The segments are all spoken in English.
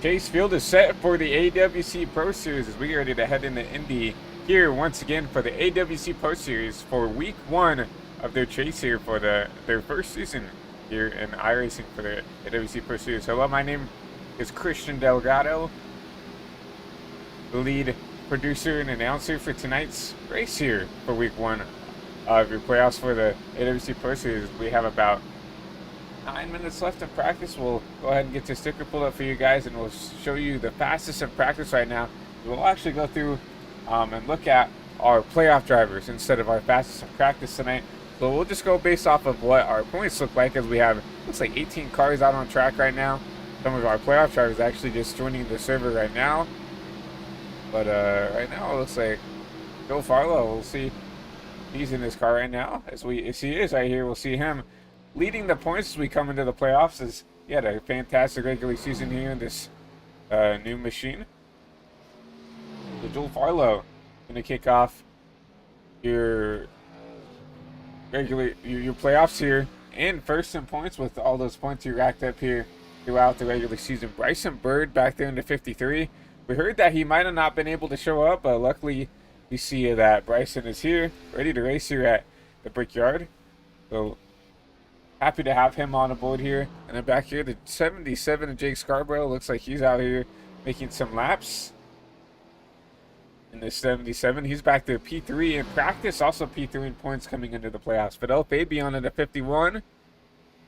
Chase Field is set for the AWC Pro Series as we get ready to head into Indy here once again for the AWC Pro Series for week 1 of their chase here for their first season here in iRacing for the AWC Pro Series. Hello, my name is Christian Delgado, the lead producer and announcer for tonight's race here for week 1 of your playoffs for the AWC Pro Series. We have about 9 minutes left in practice. We'll go ahead and get the sticker pulled up for you guys, and we'll show you the fastest in practice right now. We'll actually go through and look at our playoff drivers instead of our fastest in practice tonight. So we'll just go based off of what our points look like, as we have, looks like 18 cars out on track right now. Some of our playoff drivers actually just joining the server right now. But right now it looks like Joe Farlow, we'll see, he's in his car right now. As he is right here, we'll see him leading the points as we come into the playoffs, as he had a fantastic regular season here in this new machine. So Joel Farlow going to kick off your playoffs here and first in points with all those points you racked up here throughout the regular season. Bryson Bird back there in the 53. We heard that he might have not been able to show up, but luckily we see that Bryson is here, ready to race here at the Brickyard. So happy to have him on board here. And then back here, the 77 of Jake Scarborough. Looks like he's out here making some laps. In the 77, he's back to P3 in practice, also P3 in points coming into the playoffs. Fidel Fabian at a 51.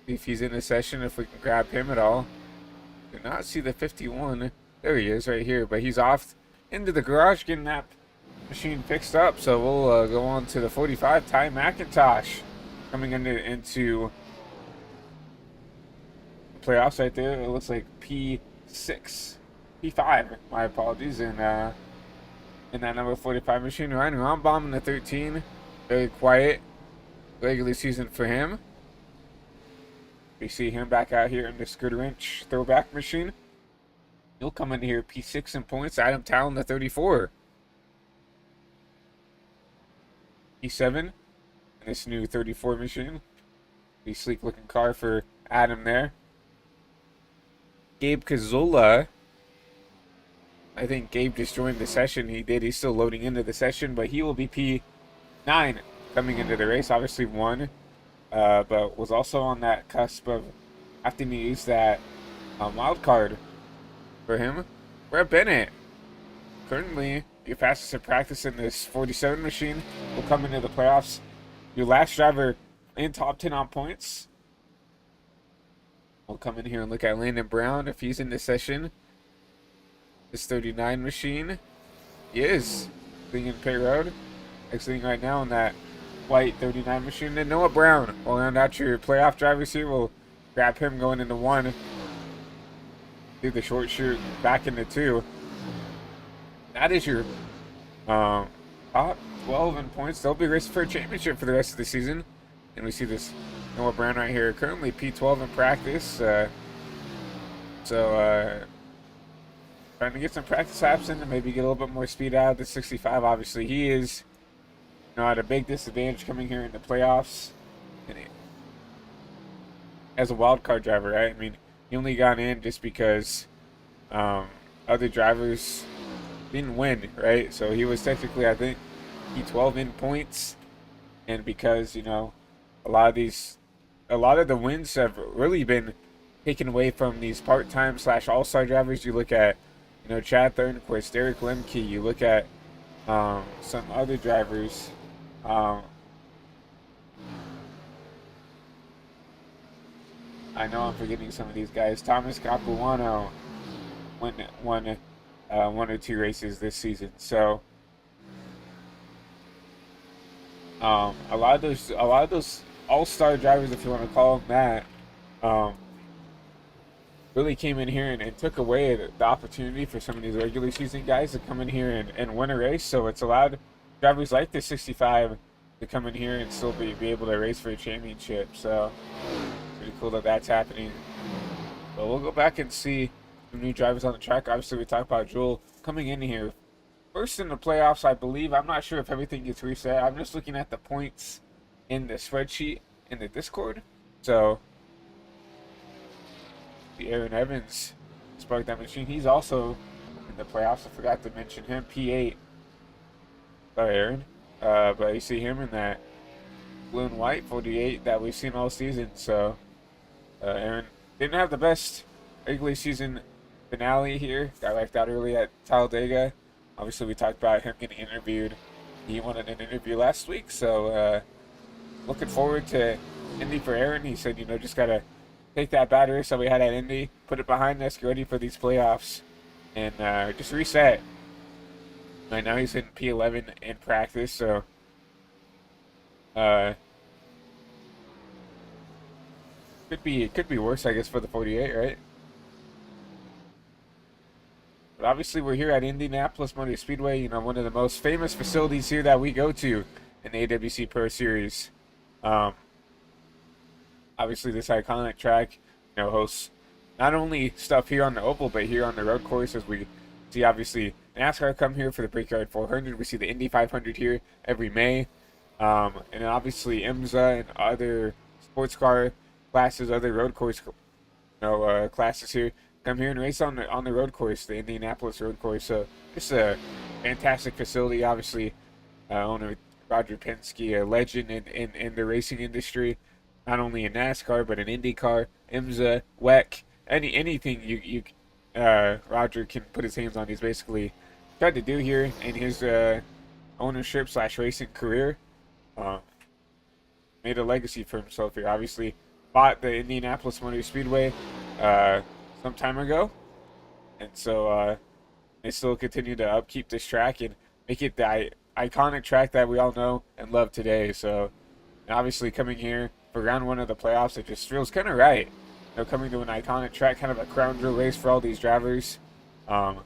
See if he's in the session, if we can grab him at all. Do not see the 51. There he is right here, but he's off into the garage getting that machine fixed up. So we'll go on to the 45. Ty McIntosh coming into playoffs right there. It looks like P5, my apologies, in that number 45 machine. Ryan Rombaum in the 13, very quiet regular season for him. We see him back out here in the Scooter Wrench throwback machine. He'll come in here P6 in points. Adam Talon the 34, P7 in this new 34 machine. Pretty sleek looking car for Adam there. Gabe Kazola. I think Gabe just joined the session. He did. He's still loading into the session, but he will be P9 coming into the race. Obviously won, but was also on that cusp of having to use that wild card for him. Brett Bennett, currently your fastest in practice in this 47 machine, will come into the playoffs. Your last driver in top 10 on points. We'll come in here and look at Landon Brown if he's in this session. This 39 machine. He is being in pit road. Exiting right now in that white 39 machine. Then Noah Brown will round out your playoff drivers here. We'll grab him going into 1. Do the short shoot back into 2. That is your top 12 in points. They'll be racing for a championship for the rest of the season. And we see this Noah Brown right here, currently P12 in practice. Trying to get some practice laps in and maybe get a little bit more speed out of the 65. Obviously, he is at a big disadvantage coming here in the playoffs. And as a wild card driver, right? I mean, he only got in just because other drivers didn't win, right? So he was technically, I think, P12 in points, and because a lot of the wins have really been taken away from these part-time / all-star drivers. You look at Chad Thornquist, Derek Lemke. You look at some other drivers. I know I'm forgetting some of these guys. Thomas Capuano won 1 or 2 races this season. So a lot of those all-star drivers, if you want to call them that, really came in here and took away the opportunity for some of these regular season guys to come in here and win a race. So it's allowed drivers like the 65 to come in here and still be able to race for a championship. So pretty cool that that's happening. But we'll go back and see some new drivers on the track. Obviously, we talked about Joel coming in here first in the playoffs, I believe. I'm not sure if everything gets reset. I'm just looking at the points in the spreadsheet in the Discord. So Aaron Evans spark that machine. He's also in the playoffs. I forgot to mention him. P8. Sorry, Aaron. But you see him in that blue and white 48 that we've seen all season. So Aaron didn't have the best regular season finale here. Got left out early at Talladega. Obviously, we talked about him getting interviewed. He wanted an interview last week, so looking forward to Indy for Aaron. He said, just got to take that bad race that we had at Indy, put it behind us, get ready for these playoffs, and just reset. Right now he's in P11 in practice, so could be worse, I guess, for the 48, right? But obviously we're here at Indianapolis Motor Speedway, one of the most famous facilities here that we go to in the AWC Pro Series. Obviously this iconic track, hosts not only stuff here on the oval, but here on the road course, as we see obviously NASCAR come here for the Brickyard 400. We see the Indy 500 here every May. And then obviously IMSA and other sports car classes, other road course classes here come here and race on the road course, the Indianapolis road course. So just a fantastic facility. Obviously, owner Roger Penske, a legend in the racing industry, not only in NASCAR but in INDYCAR, IMSA, WEC, anything you Roger can put his hands on. He's basically tried to do here in his ownership / racing career. Made a legacy for himself here. Obviously, bought the Indianapolis Motor Speedway some time ago, and so they still continue to upkeep this track and make it the iconic track that we all know and love today. So, and obviously coming here for round one of the playoffs, it just feels kind of right. Coming to an iconic track, kind of a crown jewel race for all these drivers. I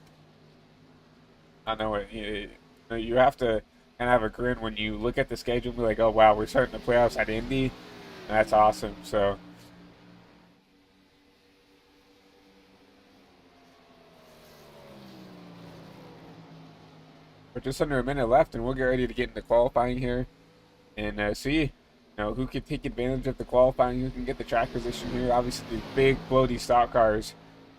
know you have to kind of have a grin when you look at the schedule and be like, oh wow, we're starting the playoffs at Indy. That's awesome. So we're just under a minute left, and we'll get ready to get into qualifying here and see who can take advantage of the qualifying, who can get the track position here. Obviously, the big floaty stock cars,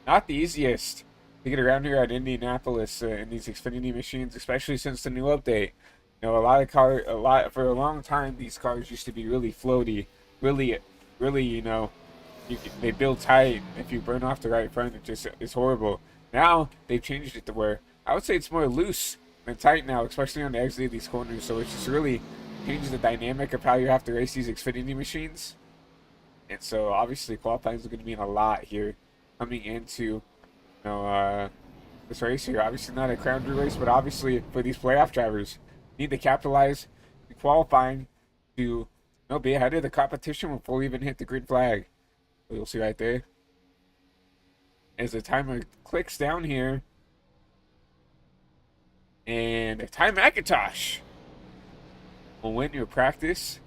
not the easiest to get around here at Indianapolis in these Xfinity machines, especially since the new update. For a long time, these cars used to be really floaty, really, they build tight. If you burn off the right front, it's horrible. Now they've changed it to where I would say it's more loose than tight now, especially on the exit of these corners. So it's just really changed the dynamic of how you have to race these Xfinity machines. And so obviously qualifying is going to mean a lot here coming into this race here. Obviously not a crown jewel race, but obviously for these playoff drivers, need to capitalize in qualifying to be ahead of the competition before we even hit the green flag. You'll see right there as the timer clicks down here, and Ty McIntosh will win your practice.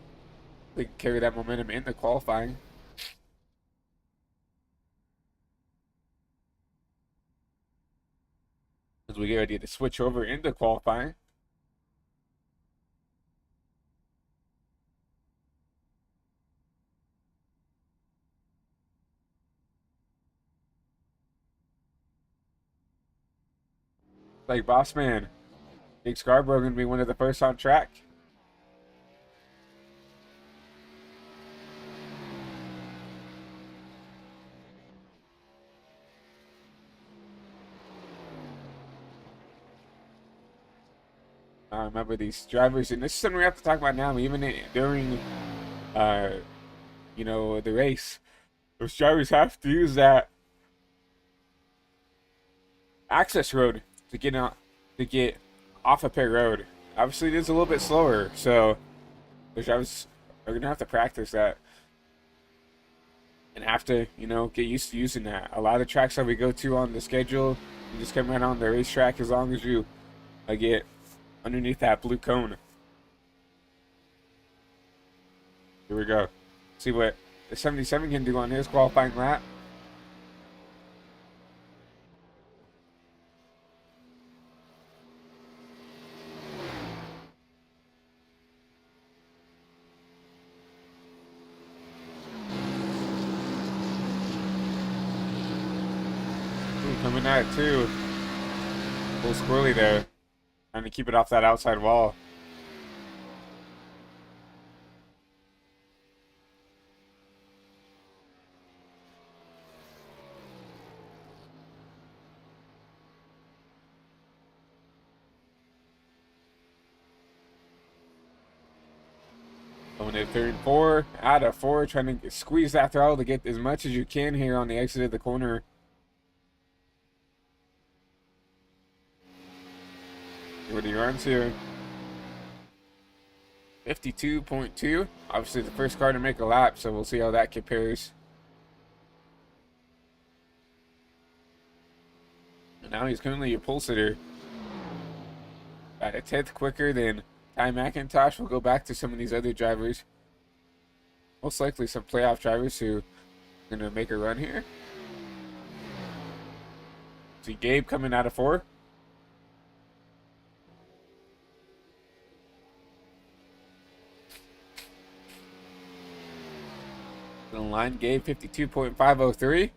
They can carry that momentum into qualifying. As we get ready to switch over into qualifying. Like boss man, Jake Scarborough going to be one of the first on track. I remember these drivers, and this is something we have to talk about now, even during, the race. Those drivers have to use that access road to get off a pit road. Obviously, it is a little bit slower, so the drivers are gonna have to practice that and have to, get used to using that. A lot of tracks that we go to on the schedule, you just come right on the racetrack as long as you get underneath that blue cone. Here we go. See what the 77 can do on his qualifying lap. coming at it too. A little squirrely there. Trying to keep it off that outside wall. Going to third and 4, out of 4, trying to squeeze that throttle to get as much as you can here on the exit of the corner. See what he runs here. 52.2. Obviously the first car to make a lap, so we'll see how that compares. And now he's currently a pole sitter. About a 10th quicker than Ty McIntosh. We'll go back to some of these other drivers. Most likely some playoff drivers who are going to make a run here. See Gabe coming out of 4. The line Gabe 52.503.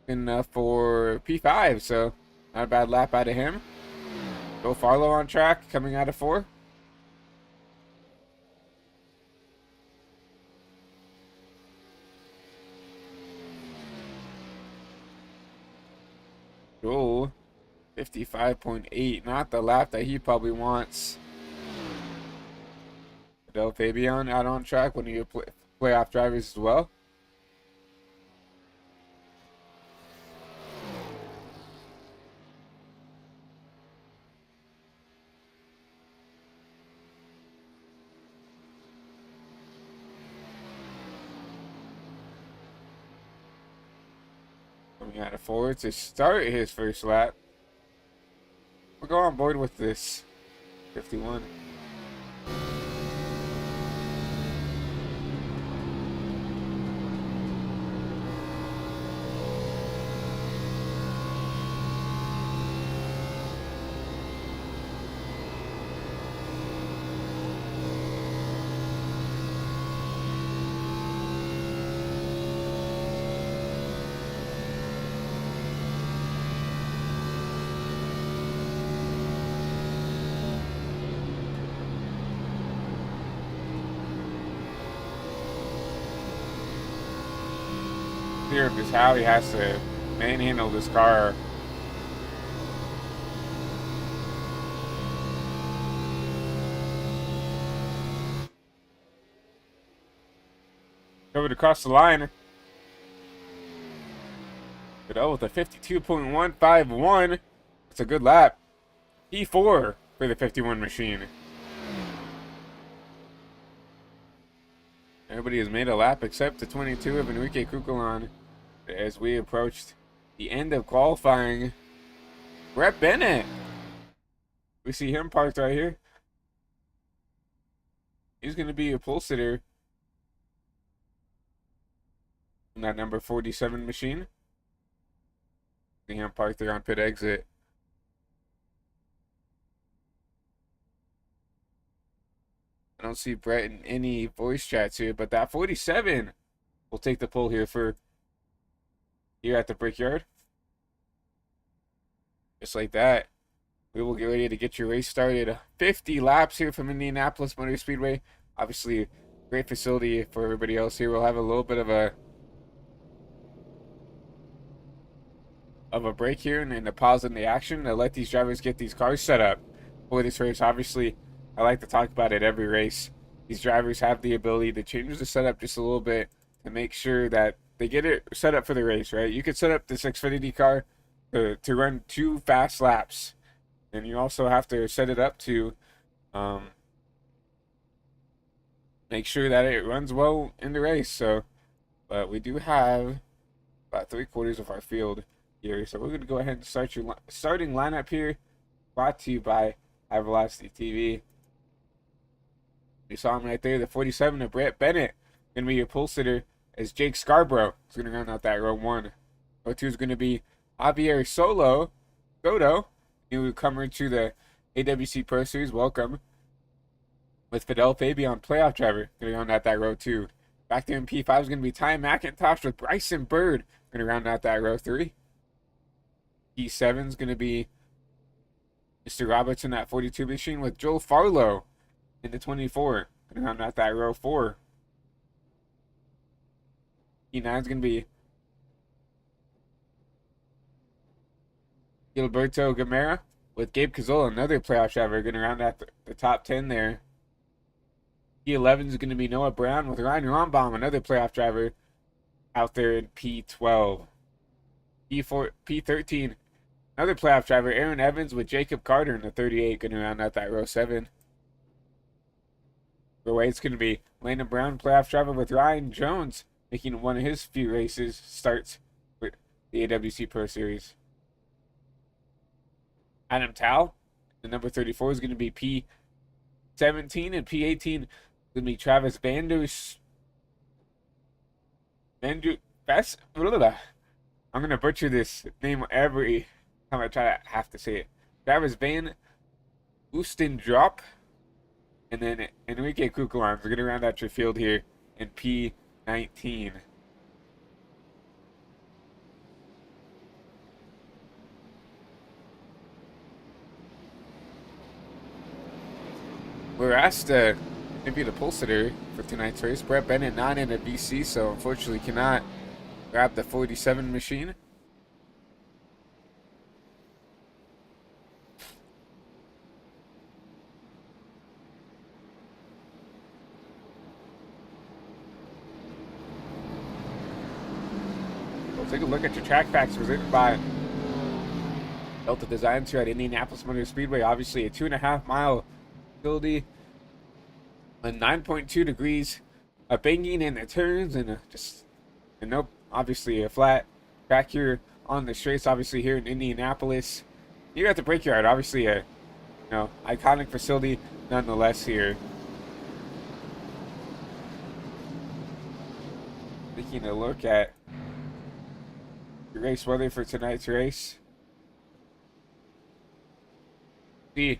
Enough for P5, so not a bad lap out of him. Joe Farlow on track, coming out of 4. Joel, 55.8, not the lap that he probably wants. Fidel Fabian out on track, one of your playoff drivers as well. Coming out of 4 to start his first lap. We'll go on board with this 51. Here of just how he has to manhandle this car. Covered across the line. Fidel with a 52.151. It's a good lap. P4 for the 51 machine. Everybody has made a lap except the 22 of Enrique Cucalon. As we approached the end of qualifying, Brett Bennett. We see him parked right here. He's going to be a pole sitter in that number 47 machine. See him parked there on pit exit. I don't see Brett in any voice chats here, but that 47 will take the pole here at the Brickyard. Just like that, we will get ready to get your race started. 50 laps here from Indianapolis Motor Speedway. Obviously, great facility for everybody else here. We'll have a little bit of a break here and then a pause in the action to let these drivers get these cars set up for this race. Obviously, I like to talk about it every race. These drivers have the ability to change the setup just a little bit to make sure that they get it set up for the race, right? You could set up this Xfinity car to run 2 fast laps. And you also have to set it up to make sure that it runs well in the race. So, but we do have about 3/4 of our field here. So we're going to go ahead and start your starting lineup here. Brought to you by High Velocity TV. You saw him right there, the 47 of Brett Bennett. Going to be your pole sitter as Jake Scarborough is going to round out that row 1. Row 2 is going to be Javier Soto, newcomer to the AWC Pro Series. Welcome. With Fidel Fabian, playoff driver, going to round out that row 2. Back there in P5 is going to be Ty McIntosh with Bryson Bird, going to round out that row 3. P7 is going to be Mr. Robertson at 42 machine with Joel Farlow in the 24. Going to round out that row 4. P9 is going to be Gilberto Gamera with Gabe Cazola, another playoff driver, going to round out the top 10 there. P11 is going to be Noah Brown with Ryan Rombaum, another playoff driver, out there in P12. P13, another playoff driver, Aaron Evans with Jacob Carter in the 38, going to round out that row 7. Row 8 is going to be Landon Brown, playoff driver, with Ryan Jones, making one of his few races starts with the AWC Pro Series. Adam Tao, the number 34, is going to be P17, and P18 is going to be Travis I'm going to butcher this name every time I have to say it. Travis Van Oostendrop, and then Enrique Cucalan is going to round out your field here in P19. We're asked to interview the pole sitter for tonight's race. Brett Bennett not in a BC, so unfortunately cannot grab the 47 machine. We'll take a look at your track facts presented by Delta Designs here at Indianapolis Motor Speedway. Obviously a 2.5 mile facility, a 9.2 degrees, a banking in the turns, and nope, obviously a flat track here on the straights. Obviously here in Indianapolis, you're at the Brickyard. Obviously a iconic facility nonetheless here. Taking a look at the race weather for tonight's race. See,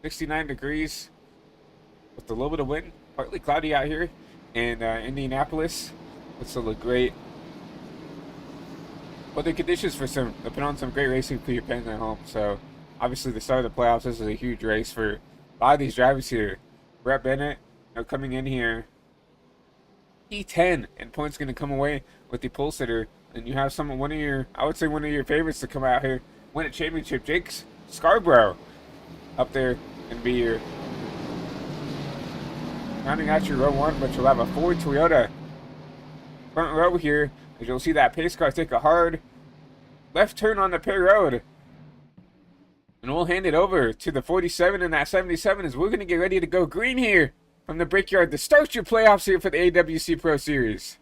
69 degrees with a little bit of wind, partly cloudy out here in Indianapolis. It's to look great. Weather conditions for put on some great racing for your fans at home. So obviously the start of the playoffs, this is a huge race for a lot of these drivers here. Brett Bennett, coming in here P10, and points going to come away with the pole sitter. And you have one of your favorites to come out here, win a championship, Jake Scarborough, up there and be your rounding out your row 1, but you'll have a Ford Toyota front row here, as you'll see that pace car take a hard left turn on the pit road. And we'll hand it over to the 47 and that 77 as we're going to get ready to go green here from the Brickyard to start your playoffs here for the AWC Pro Series.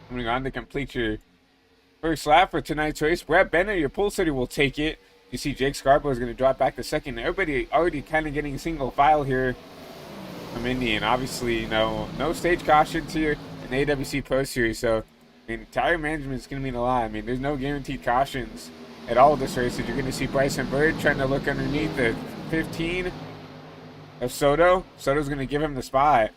Moving on to complete your first lap for tonight's race. Brett Bennett, your pole sitter, will take it. You see Jake Scarborough is going to drop back to second. Everybody already kind of getting single file here from Indy, and obviously no stage cautions here in the AWC Pro Series. So, I mean, tire management is going to mean a lot. I mean, there's no guaranteed cautions at all this race. You're going to see Bryson Bird trying to look underneath the 15 of Soto. Soto's going to give him the spot.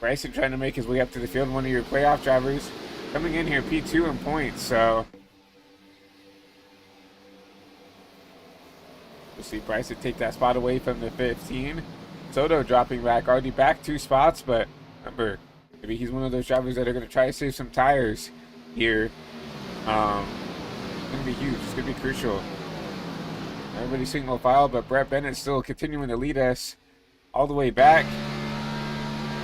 Bryson trying to make his way up to the field, one of your playoff drivers coming in here P2 in points. So we'll see Bryson take that spot away from the 15. Soto dropping back, already back 2 spots, but remember, maybe he's one of those drivers that are going to try to save some tires here. It's going to be huge. It's going to be crucial. Everybody's single file, but Brett Bennett still continuing to lead us all the way back.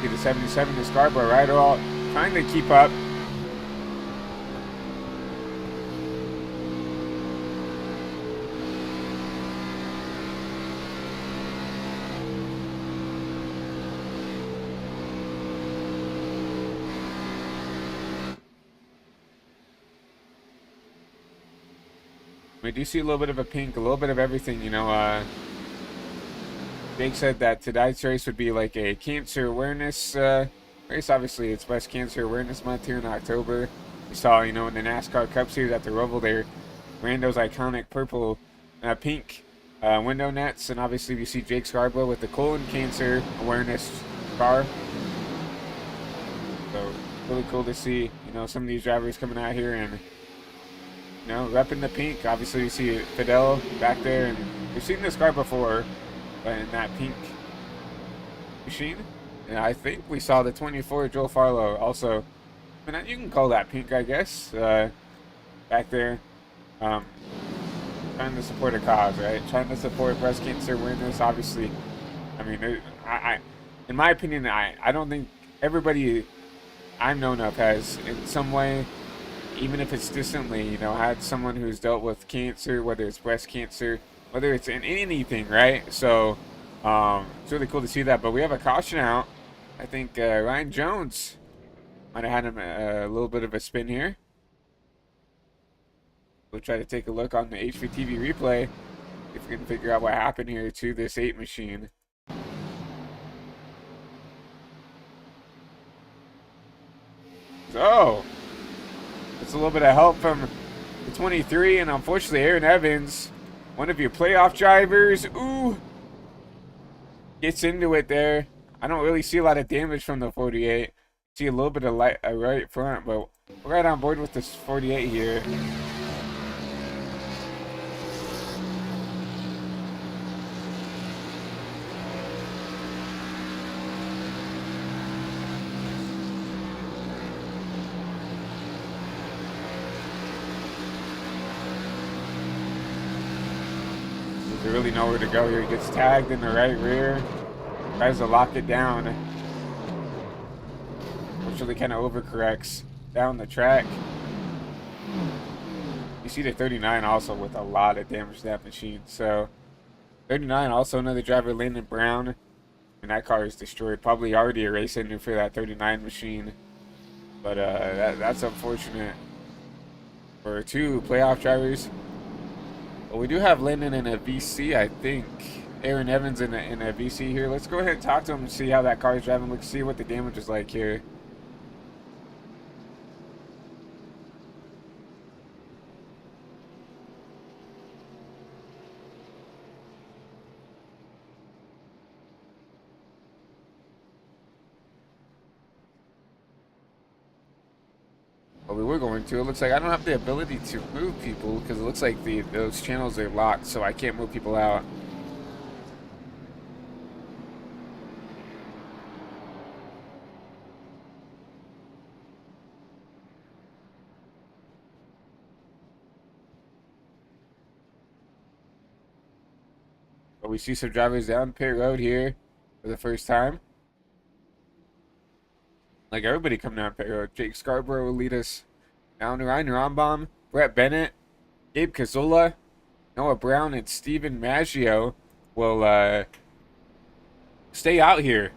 See the 77 to Scarborough right all trying to keep up. We do see a little bit of a pink, a little bit of everything, you know. Jake said that tonight's race would be like a cancer awareness race. Obviously, it's Breast Cancer Awareness Month here in October. We saw, you know, in the NASCAR Cup Series at the Roval there, Rando's iconic purple, pink window nets. And obviously, we see Jake Scarborough with the colon cancer awareness car. So, really cool to see, you know, some of these drivers coming out here and, you know, repping the pink. Obviously, we see Fidel back there, and we've seen this car before, but in that pink machine. And I think we saw the 24 Joel Farlow also. I mean, you can call that pink, I guess. Back there, trying to support a cause, right? Trying to support breast cancer awareness. Obviously, I mean, in my opinion, I don't think everybody I'm known of has, in some way, even if it's distantly, you know, had someone who's dealt with cancer, whether it's breast cancer, whether it's in anything, right? So, it's really cool to see that. But we have a caution out. I think Ryan Jones might have had him a little bit of a spin here. We'll try to take a look on the HVTV replay if we can figure out what happened here to this 8 machine. So, it's a little bit of help from the 23, and unfortunately Aaron Evans, one of your playoff drivers, gets into it there. I don't really see a lot of damage from the 48. See a little bit of light right front, but we're right on board with this 48 here. There's really nowhere to go here. He gets tagged in the right rear. Tries to lock it down. Unfortunately, kind of overcorrects down the track. You see the 39 also with a lot of damage to that machine. So 39 also another driver, Landon Brown, and that car is destroyed. Probably already a race ending for that 39 machine. But that's unfortunate for 2 playoff drivers. But we do have Landon in a VC, I think. Aaron Evans in a VC here. Let's go ahead and talk to him and see how that car is driving. Let's see what the damage is like here. Well, we were going to. It looks like I don't have the ability to move people because it looks like those channels are locked, so I can't move people out. But we see some drivers down pit road here for the first time. Like everybody coming down pit road. Jake Scarborough will lead us down to Ryan Rombom, Brett Bennett, Gabe Cazola, Noah Brown, and Steven Maggio will stay out here.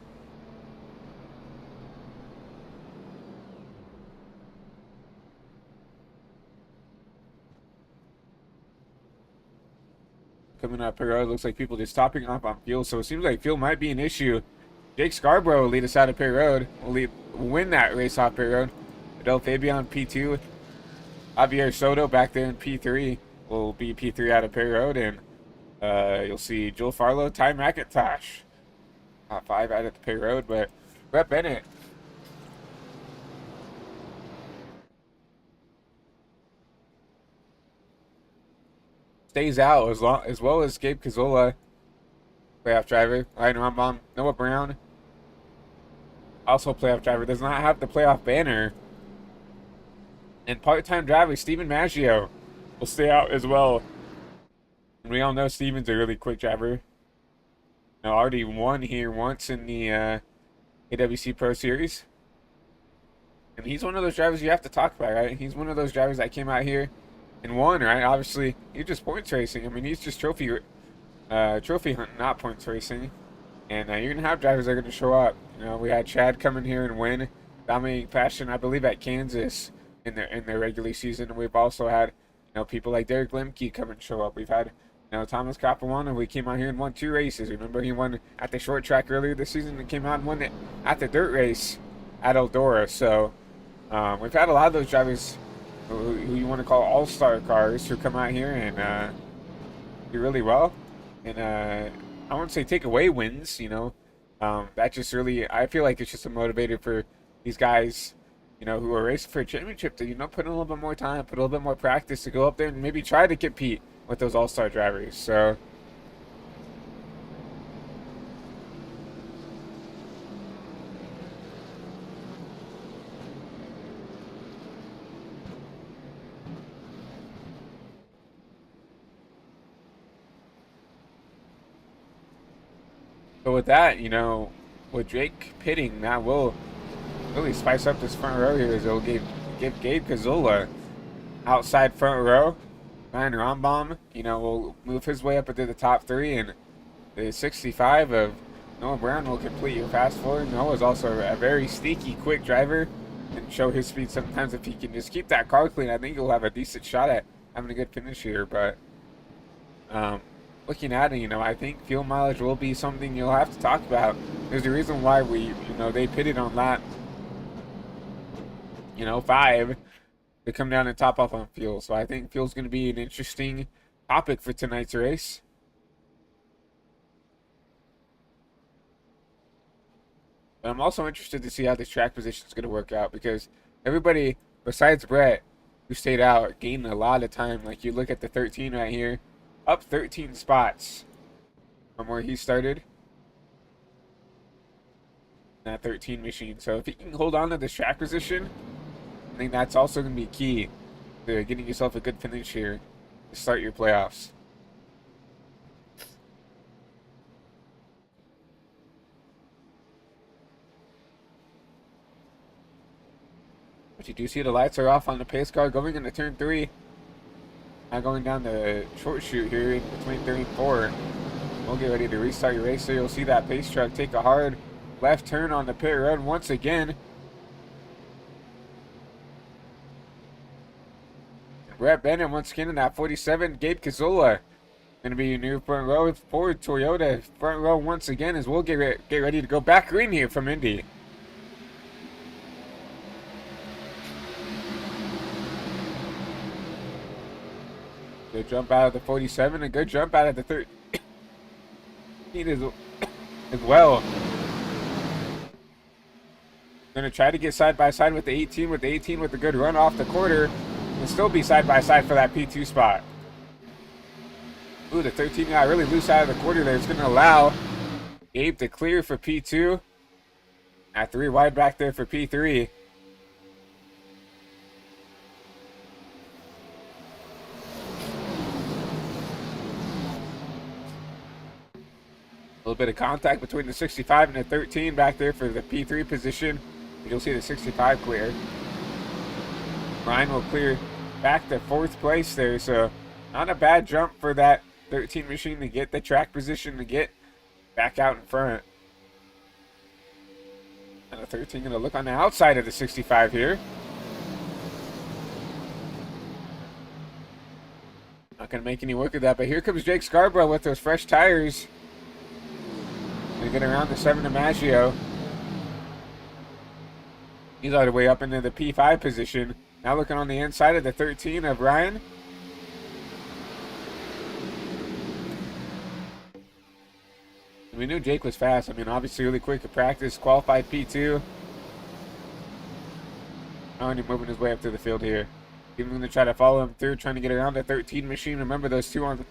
Coming up pit road, looks like people just topping off on fuel, so it seems like fuel might be an issue. Jake Scarborough will lead us out of pit road. Will win that race off pit road. Adel Fabian P2. Javier Soto back there in P3 will be P3 out of pit road. And you'll see Joel Farlow, Ty McIntosh. Top 5 out of the pit road. But Brett Bennett stays out as well as Gabe Cazola, playoff driver. Ryan Rombom, Noah Brown, also playoff driver, does not have the playoff banner. And part-time driver Steven Maggio will stay out as well. And we all know Steven's a really quick driver. Now, already won here once in the AWC Pro Series. And he's one of those drivers you have to talk about, right? He's one of those drivers that came out here and won, right? Obviously, he's just points racing. I mean, he's just trophy hunting, not points racing. And you're gonna have drivers that are gonna show up. You know, we had Chad come in here and win, dominating fashion, I believe, at Kansas in their regular season. And we've also had, you know, people like Derek Lemke come and show up. We've had, you know, Thomas Capuano. We came out here and won 2 races. Remember, he won at the short track earlier this season and came out and won it at the dirt race at Eldora. So we've had a lot of those drivers who you want to call all-star cars who come out here and do really well. And I won't say take away wins, you know. That just really, I feel like it's just a motivator for these guys, you know, who are racing for a championship to, you know, put in a little bit more time, put a little bit more practice to go up there and maybe try to compete with those all-star drivers. So with that, you know, with Drake pitting, that will really spice up this front row here, as it'll give Gabe Cazola outside front row. Ryan Rombaum, you know, will move his way up into the top 3, and the 65 of Noah Brown will complete your fast forward. Noah's also a very sneaky, quick driver and show his speed sometimes. If he can just keep that car clean, I think he'll have a decent shot at having a good finish here. But looking at it, you know, I think fuel mileage will be something you'll have to talk about. There's a reason why they pitted on lap, 5 to come down and top off on fuel. So I think fuel's going to be an interesting topic for tonight's race. But I'm also interested to see how this track position is going to work out, because everybody besides Brett, who stayed out, gained a lot of time. Like, you look at the 13 right here, up 13 spots from where he started. That 13 machine. So if he can hold on to this track position, I think that's also going to be key to getting yourself a good finish here to start your playoffs. But you do see the lights are off on the pace car going into turn 3. Now going down the short chute here in between 3 and 4. We'll get ready to restart your race. So you'll see that pace truck take a hard left turn on the pit road once again. Brett Bennett once again in that 47. Gabe Cazola going to be your new front row. Ford Toyota front row once again, as we'll get ready to go back green here from Indy. Good jump out of the 47, a good jump out of the 13 as well. Going to try to get side by side with the 18, with a good run off the quarter, and still be side by side for that P2 spot. Ooh, the 13 got really loose out of the quarter there. It's going to allow Gabe to clear for P2. At 3 wide back there for P3. A little bit of contact between the 65 and the 13 back there for the P3 position. You'll see the 65 clear. Ryan will clear back to 4th place there, so not a bad jump for that 13 machine to get the track position to get back out in front. And the 13 going to look on the outside of the 65 here. Not going to make any work of that, but here comes Jake Scarborough with those fresh tires. Going to get around the 7 DiMaggio. He's all the way up into the P5 position. Now looking on the inside of the 13 of Ryan. We knew Jake was fast. I mean, obviously really quick at practice. Qualified P2. Already moving his way up to the field here. Even going to try to follow him through, trying to get around the 13 machine. Remember, those two on the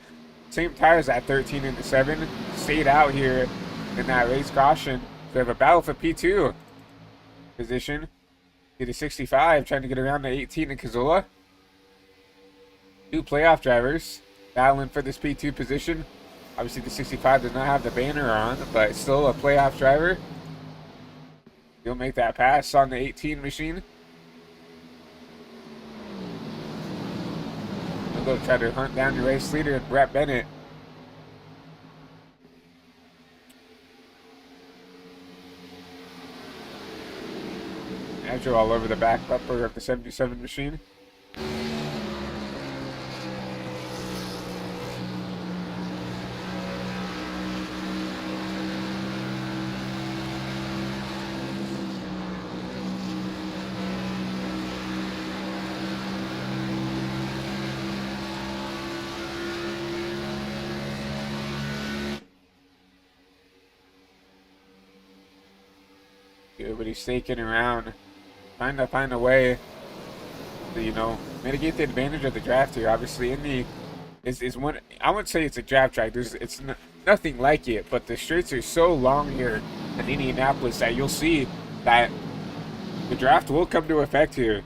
same tires at 13 and the 7 stayed out here in that race caution. So we have a battle for P2 position. See the 65 trying to get around the 18 and Cazola. 2 playoff drivers battling for this P2 position. Obviously the 65 does not have the banner on, but still a playoff driver. He'll make that pass on the 18 machine. He'll go try to hunt down the race leader, Brett Bennett. Andrew all over the back bumper of the 77 machine. Everybody's staking around, trying to find a way to, you know, mitigate the advantage of the draft here. Obviously, Indy is one. I wouldn't say it's a draft track. It's nothing like it, but the straights are so long here in Indianapolis that you'll see that the draft will come to effect here.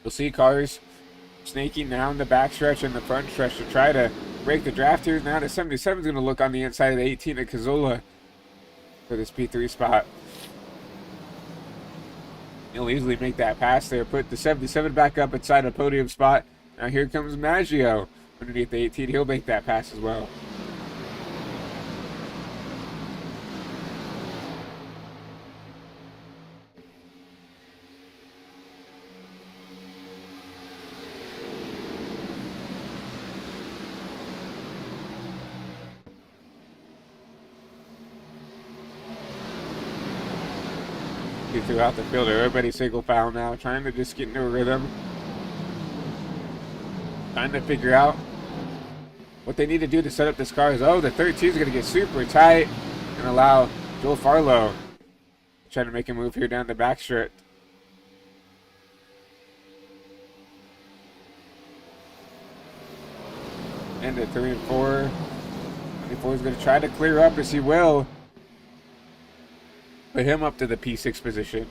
You'll see cars snaking down the backstretch and the front stretch to try to break the draft here. Now the 77 is going to look on the inside of the 18 at Cazzola for this P3 spot. He'll easily make that pass there, put the 77 back up inside a podium spot. Now here comes Maggio underneath the 18. He'll make that pass as well. Throughout the field, everybody's single file now, trying to just get into a rhythm, trying to figure out what they need to do to set up this car. Is, oh, the 13 is going to get super tight and allow Joel Farlow trying to make a move here down the backstretch. And at 3 and 4, 24 is going to try to clear up as he will. Put him up to the P6 position.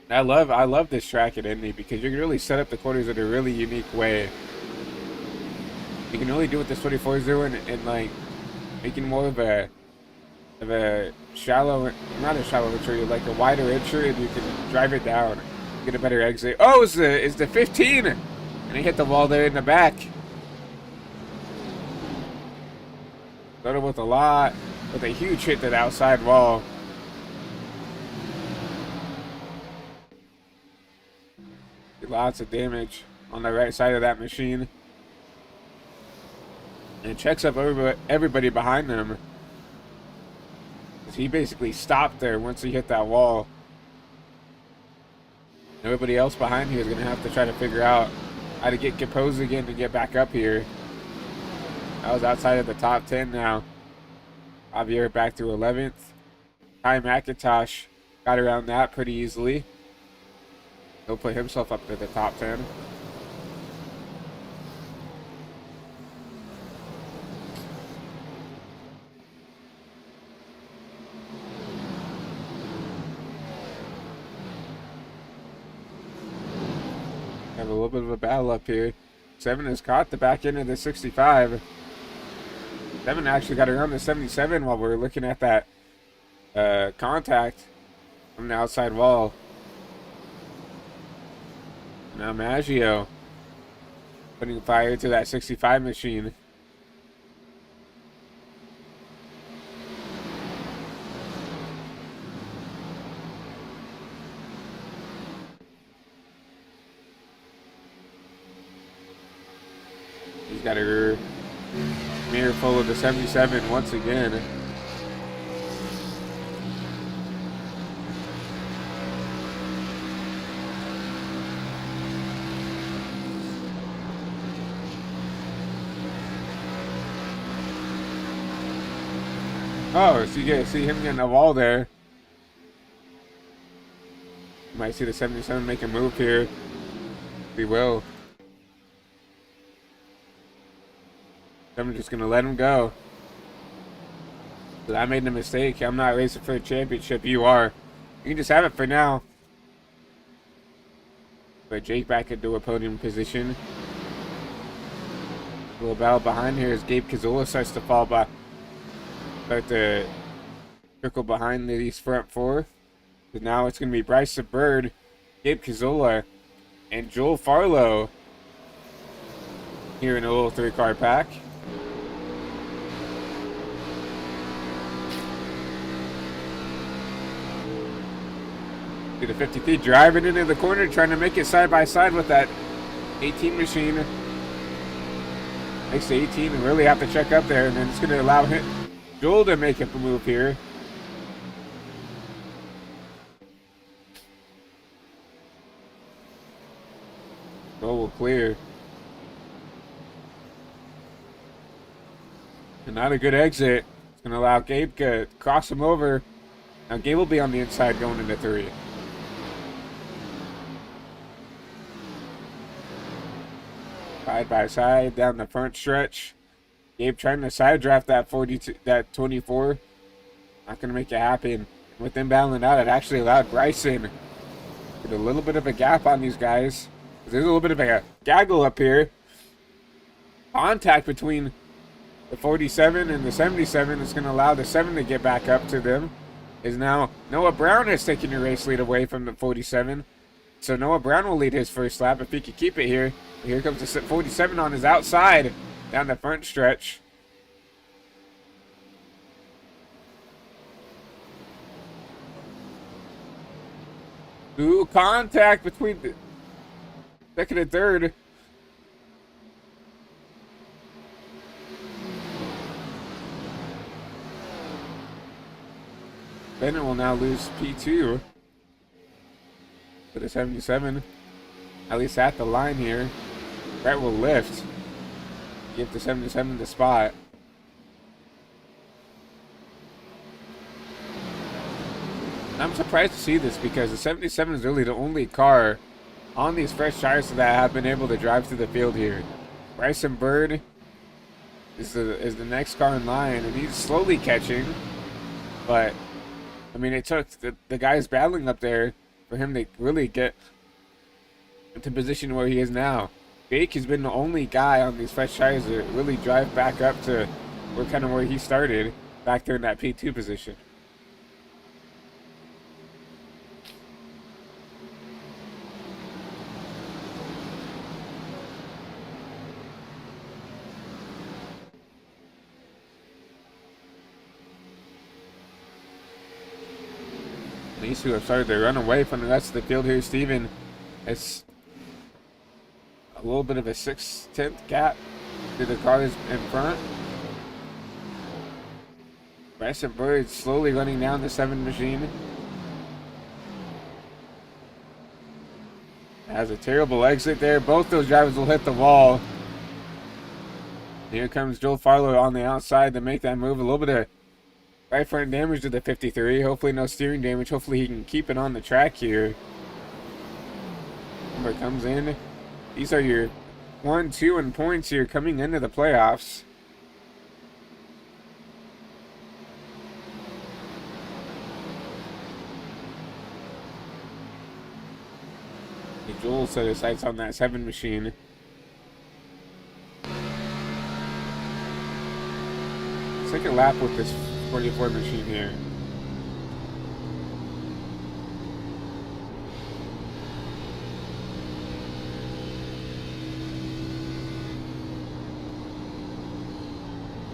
I love this track at Indy because you can really set up the corners in a really unique way. You can really do what this 24 is doing and like making more of a shallow, not a shallow entry, like a wider entry, and you can drive it down, get a better exit. Oh, it's the 15, and he hit the wall there in the back. Started with a huge hit to the outside wall. Lots of damage on the right side of that machine. And checks up everybody behind him. He basically stopped there once he hit that wall. Everybody else behind here is going to have to try to figure out how to get composed again to get back up here. That was outside of the top 10 now. Javier back to 11th. Ty McIntosh got around that pretty easily. He'll put himself up to the top 10. Have a little bit of a battle up here. 7 has caught the back end of the 65. 7 actually got around the 77 while we were looking at that contact from the outside wall. Now Maggio putting fire to that 65 machine. He's got a rear mirror full of the 77 once again. Oh, so you get to see him getting a wall there. You might see the 77 make a move here. He will. I'm just going to let him go. But I made a mistake. I'm not racing for the championship. You are. You can just have it for now. But Jake back into a podium position. little battle behind here as Gabe Kazula starts to start to trickle behind these front four. So now it's going to be Bryson Bird, Gabe Kazula, and Joel Farlow here in a little 3-car pack. The 53 driving into the corner, trying to make it side by side with that 18 machine. Makes the 18 and really have to check up there, and then it's going to allow Joel to make a move here. Joel will clear. And not a good exit. It's going to allow Gabe to cross him over. Now Gabe will be on the inside going into 3. Side by side down the front stretch. Gabe trying to side draft that 24. Not going to make it happen. With them battling out, it actually allowed Bryson to get a little bit of a gap on these guys. There's a little bit of a gaggle up here. Contact between the 47 and the 77 is going to allow the 7 to get back up to them. Is now Noah Brown has taken your race lead away from the 47. So Noah Brown will lead his first lap if he can keep it here. Here comes the 47 on his outside down the front stretch. Ooh, contact between the second and third. Bennett will now lose P2 for the 77. At least at the line here. Brett will lift. Give the 77 the spot. I'm surprised to see this because the 77 is really the only car on these fresh tires that have been able to drive through the field here. Bryson Bird is the next car in line, and he's slowly catching. But, I mean, it took the guys battling up there for him to really get into position where he is now. Jake has been the only guy on these fresh tires to really drive back up to where he started, back there in that P2 position. These two have started to run away from the rest of the field here. Steven has a little bit of a 6/10 gap to the cars in front. Bryson Bird slowly running down the 7 machine. Has a terrible exit there. Both those drivers will hit the wall. Here comes Joel Farlow on the outside to make that move. A little bit of right front damage to the 53. Hopefully no steering damage. Hopefully he can keep it on the track here. Number comes in. These are your 1, 2, and points here coming into the playoffs. Joel set his sights on that 7 machine. Second lap with this 44 machine here.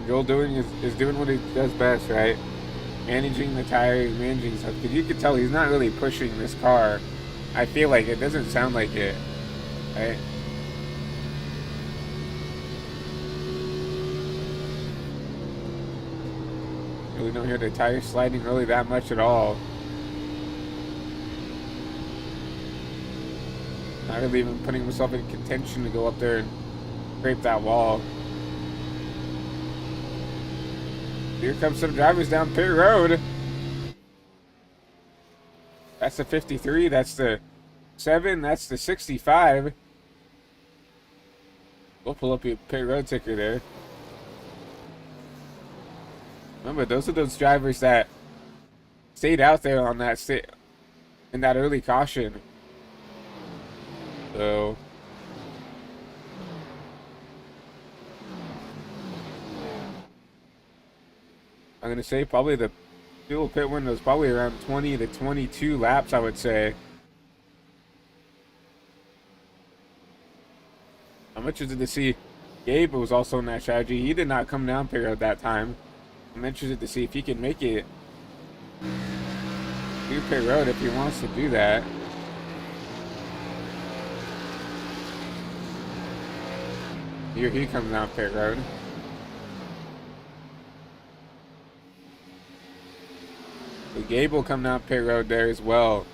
Joel is doing what he does best, right? Managing the tires, managing stuff. Because you can tell he's not really pushing this car. I feel like it doesn't sound like it, right? We don't hear the tires sliding really that much at all. Not really even putting himself in contention to go up there and scrape that wall. Here comes some drivers down pit road. That's the 53. That's the 7. That's the 65. We'll pull up your pit road ticker there. Remember, those are those drivers that stayed out there on that in that early caution. So I'm going to say probably the fuel pit window is probably around 20 to 22 laps, I would say. I'm interested to see. Gabe was also in that strategy. He did not come down pit road that time. I'm interested to see if he can make it through pit road if he wants to do that. Here he comes down pit road. So Gabe will come down pit road there as well.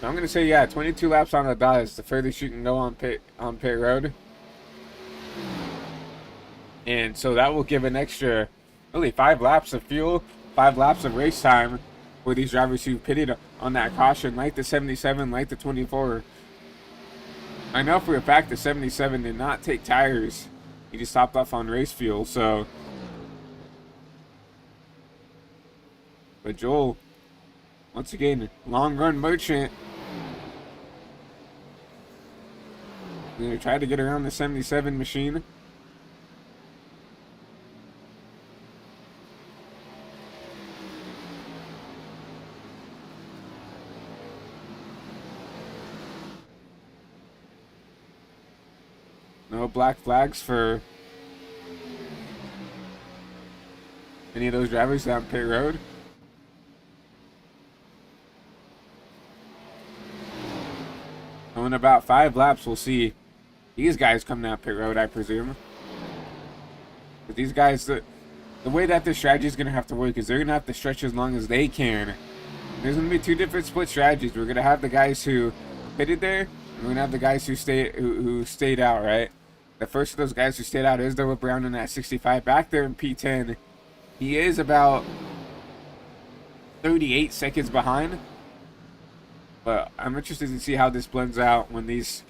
So I'm going to say, yeah, 22 laps on the dot is the furthest you can go on pit road. And so that will give an extra, really, 5 laps of fuel, 5 laps of race time for these drivers who pitted on that caution, like the 77, like the 24. I know for a fact the 77 did not take tires. He just topped off on race fuel, so. But Joel, once again, long run merchant. We're going to try to get around the 77 machine. No black flags for any of those drivers down pit road. So in about 5 laps, we'll see these guys come down pit road, I presume. But these guys, the way that this strategy is going to have to work is they're going to have to stretch as long as they can. There's going to be 2 different split strategies. We're going to have the guys who pitted there, and we're going to have the guys who stayed out, right? The first of those guys who stayed out is Noah Brown in that 65 back there in P10. He is about 38 seconds behind. But I'm interested to see how this blends out when these,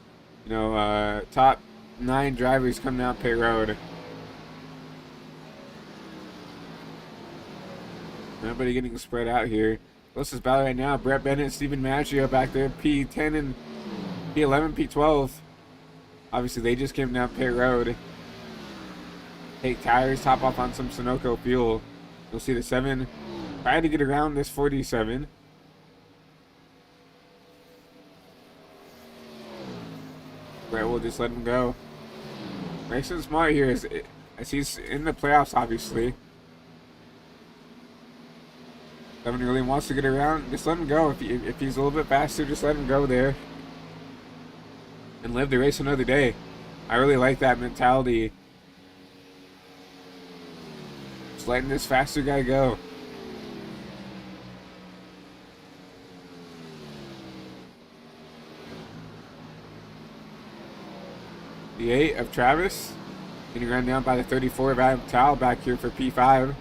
top 9 drivers come down pit road. Everybody getting spread out here. Closest battle right now, Brett Bennett, Steven Maggio back there, P10 and P11, P12. Obviously, they just came down pit road. Take tires, top off on some Sunoco fuel. You'll see the 7 try to get around this 47. Brett will just let him go. Racing smart here as he's in the playoffs, obviously. 7 really wants to get around. Just let him go. If he's a little bit faster, just let him go there. And live the race another day. I really like that mentality. Just letting this faster guy go. The 8 of Travis. Getting run down by the 34 of Adam Tal back here for P5.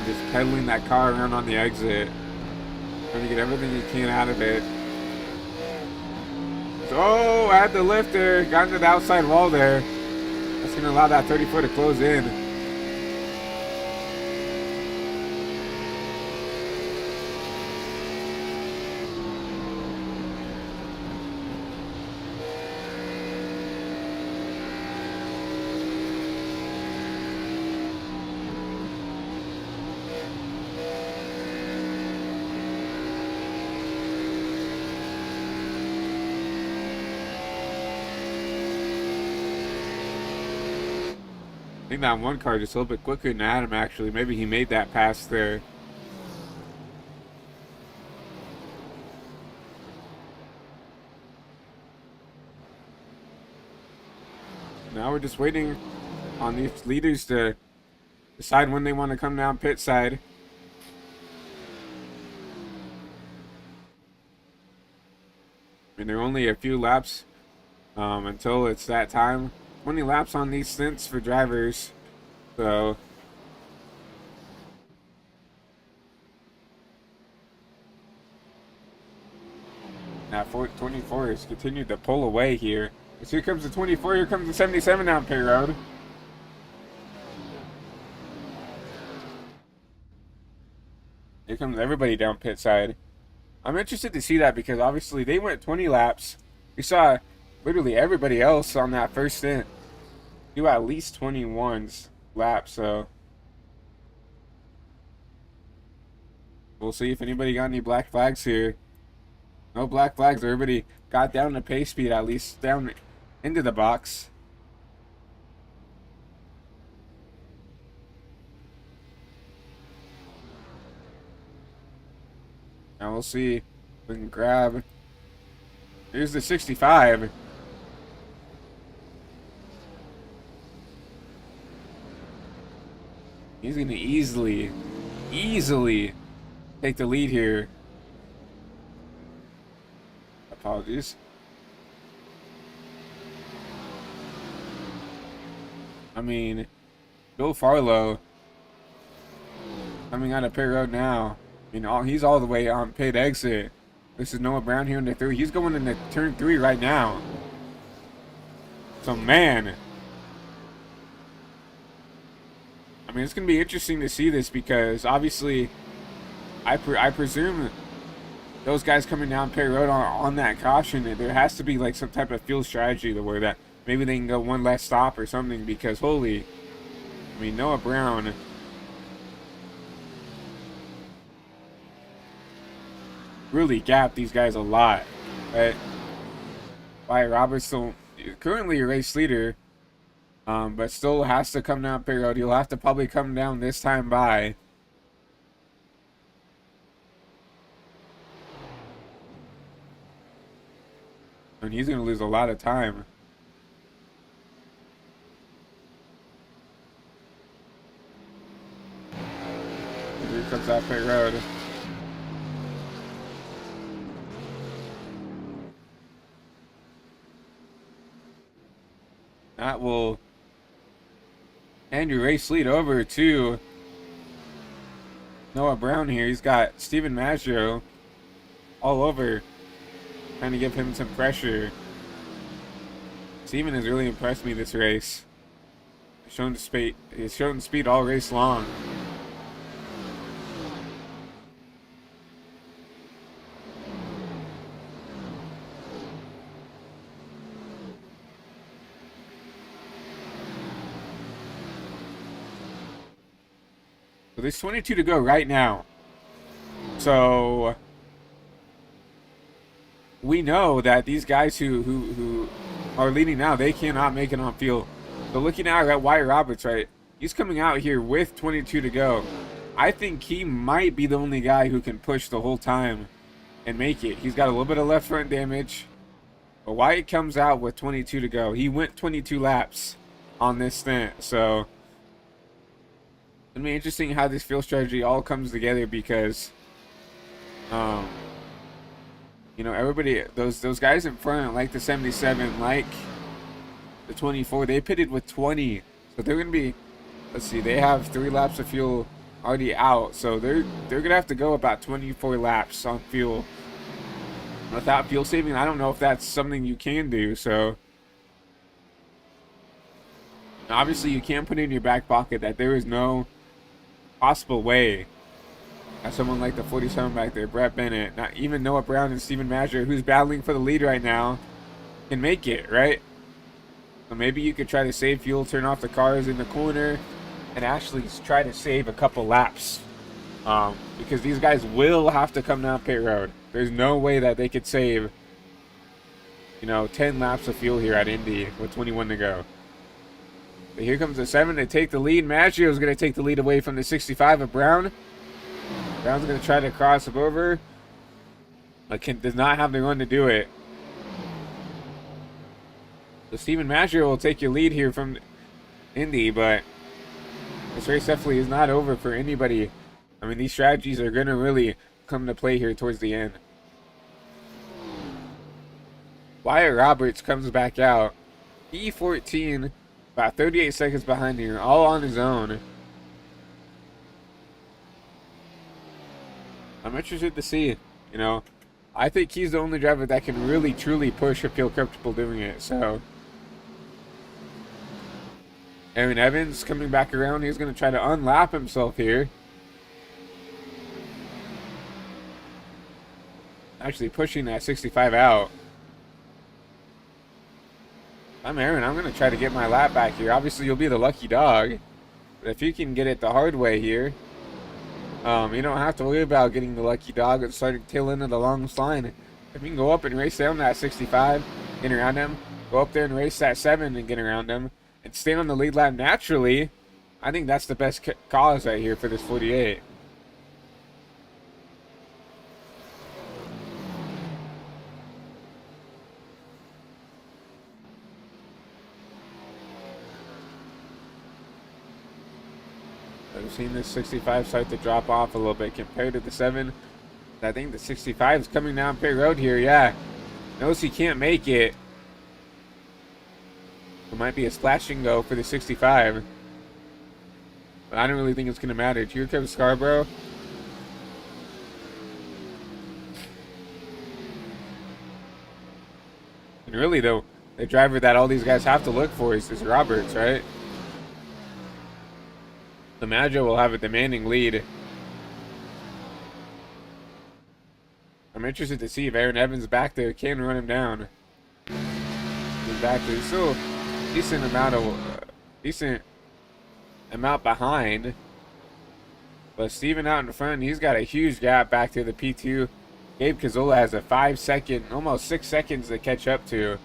Just pedaling that car around on the exit. Trying to get everything you can out of it. Oh, I had the lift there. Got into the outside wall there. That's going to allow that 34 to close in. I think that one car just a little bit quicker than Adam, actually. Maybe he made that pass there. Now we're just waiting on these leaders to decide when they want to come down pit side. I mean, there are only a few laps until it's that time. 20 laps on these stints for drivers, so now 24 has continued to pull away here. So here comes the 24, here comes the 77 down pit road. Here comes everybody down pit side. I'm interested to see that because obviously they went 20 laps. We saw literally everybody else on that first stint do at least 21's laps, so we'll see if anybody got any black flags here. No black flags. Everybody got down to pace speed, at least down into the box. Now we'll see if we can grab. Here's the 65. He's going to easily take the lead here. Apologies. I mean, Bill Farlow coming out of pit road now. I mean, he's all the way on pit exit. This is Noah Brown here in the 3. He's going into turn 3 right now. So, man, I mean, it's going to be interesting to see this because obviously I presume those guys coming down pit road on that caution, there has to be like some type of fuel strategy to where that maybe they can go one less stop or something because holy, I mean, Noah Brown really gapped these guys a lot. But Wyatt Roberts still currently a race leader, but still has to come down pit road. He'll have to probably come down this time by. And he's going to lose a lot of time. Here comes that pit road. That will hand your race lead over to Noah Brown here. He's got Steven Maggio all over, trying to give him some pressure. Steven has really impressed me this race. He's shown speed all race long. So there's 22 to go right now. So we know that these guys who are leading now, they cannot make it on field. So looking out at Wyatt Roberts, right? He's coming out here with 22 to go. I think he might be the only guy who can push the whole time and make it. He's got a little bit of left front damage. But Wyatt comes out with 22 to go. He went 22 laps on this stint. So it'll be interesting how this field strategy all comes together because you know, everybody, those guys in front, like the 77, like the 24, they pitted with 20. So they're going to be, let's see, they have 3 laps of fuel already out. So they're going to have to go about 24 laps on fuel. Without fuel saving, I don't know if that's something you can do. So obviously you can put in your back pocket that there is no possible way that someone like the 47 back there, Brett Bennett, not even Noah Brown and Steven Maggio, who's battling for the lead right now, can make it, right? So maybe you could try to save fuel, turn off the cars in the corner, and actually try to save a couple laps. Because these guys will have to come down pit road. There's no way that they could save, you know, 10 laps of fuel here at Indy with 21 to go. But here comes the 7 to take the lead. Maggio is going to take the lead away from the 65 of Brown. Brown's going to try to cross him over, but does not have the run to do it. So Steven Maggio will take your lead here from Indy, but this race definitely is not over for anybody. I mean, these strategies are going to really come to play here towards the end. Wyatt Roberts comes back out. E14, about 38 seconds behind here, all on his own. I'm interested to see, you know, I think he's the only driver that can really, truly push or feel comfortable doing it. So, Aaron Evans coming back around. He's going to try to unlap himself here. Actually pushing that 65 out. I'm Aaron. I'm going to try to get my lap back here. Obviously, you'll be the lucky dog. But if you can get it the hard way here, you don't have to worry about getting the lucky dog and starting tail into the longest line. If you can go up and race down that 65, get around him, go up there and race that 7 and get around him, and stay on the lead lap naturally, I think that's the best cause right here for this 48. I've seen this 65 start to drop off a little bit compared to the 7. I think the 65 is coming down pit road here. Yeah, knows he can't make it. It might be a splash and go for the 65, but I don't really think it's going to matter. Here comes Scarborough. And really, though, the driver that all these guys have to look for is Roberts, right? The Maggio will have a demanding lead. I'm interested to see if Aaron Evans back there can run him down. He's back there. Still decent amount behind. But Steven out in front, he's got a huge gap back to the P2. Gabe Cazola has a 5-second, almost 6 seconds to catch up to.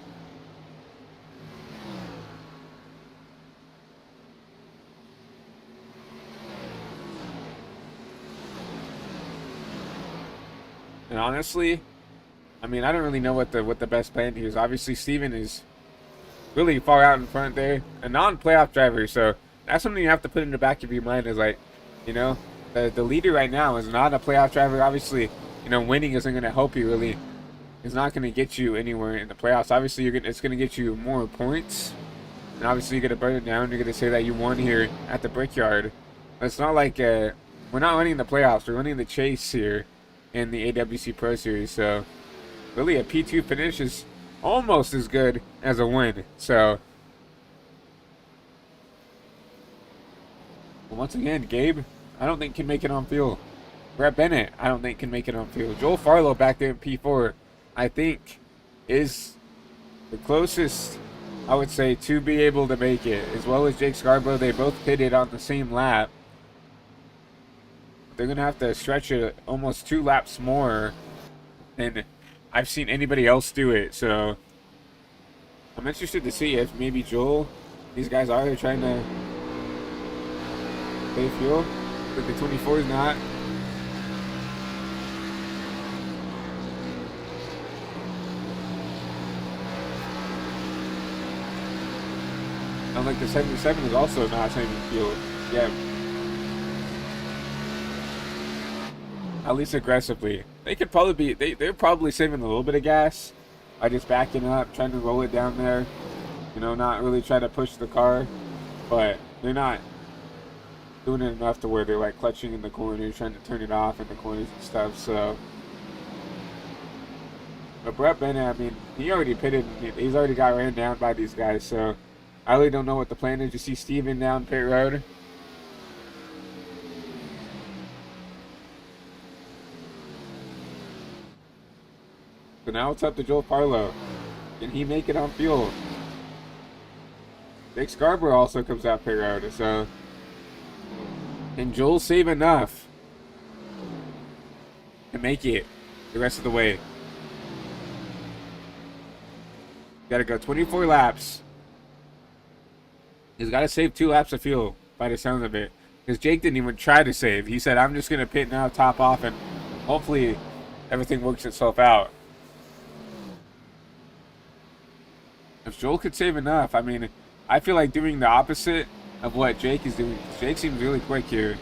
And honestly, I mean, I don't really know what the best plan here is. Obviously, Steven is really far out in front there. A non-playoff driver, so that's something you have to put in the back of your mind is like, you know, the leader right now is not a playoff driver. Obviously, you know, winning isn't going to help you really. It's not going to get you anywhere in the playoffs. Obviously, it's going to get you more points. And obviously, you're going to burn it down. You're going to say that you won here at the Brickyard. But it's not like we're not winning the playoffs. We're winning the chase here in the AWC Pro Series. So, really, a P2 finish is almost as good as a win. So, once again, Gabe, I don't think can make it on field. Brett Bennett, I don't think can make it on field. Joel Farlow back there in P4, I think, is the closest, I would say, to be able to make it. As well as Jake Scarborough, they both pitted on the same lap. They're going to have to stretch it almost 2 laps more than I've seen anybody else do it. So I'm interested to see if maybe Joel, these guys are trying to save fuel, but the 24 is not. Unlike the 77 is also not saving fuel. Yeah. At least aggressively. They could probably be, they're probably saving a little bit of gas by just backing up, trying to roll it down there. You know, not really trying to push the car. But they're not doing it enough to where they're like clutching in the corners, trying to turn it off in the corners and stuff. So, but Brett Bennett, I mean, he already pitted. He's already got ran down by these guys. So I really don't know what the plan is. You see Steven down pit road. So now it's up to Joel Farlow. Can he make it on fuel? Jake Scarborough also comes out pit road. So can Joel save enough to make it the rest of the way? Got to go 24 laps. He's got to save 2 laps of fuel by the sound of it. Because Jake didn't even try to save. He said, I'm just going to pit now, top off, and hopefully everything works itself out. If Joel could save enough, I mean, I feel like doing the opposite of what Jake is doing. Jake seems really quick here.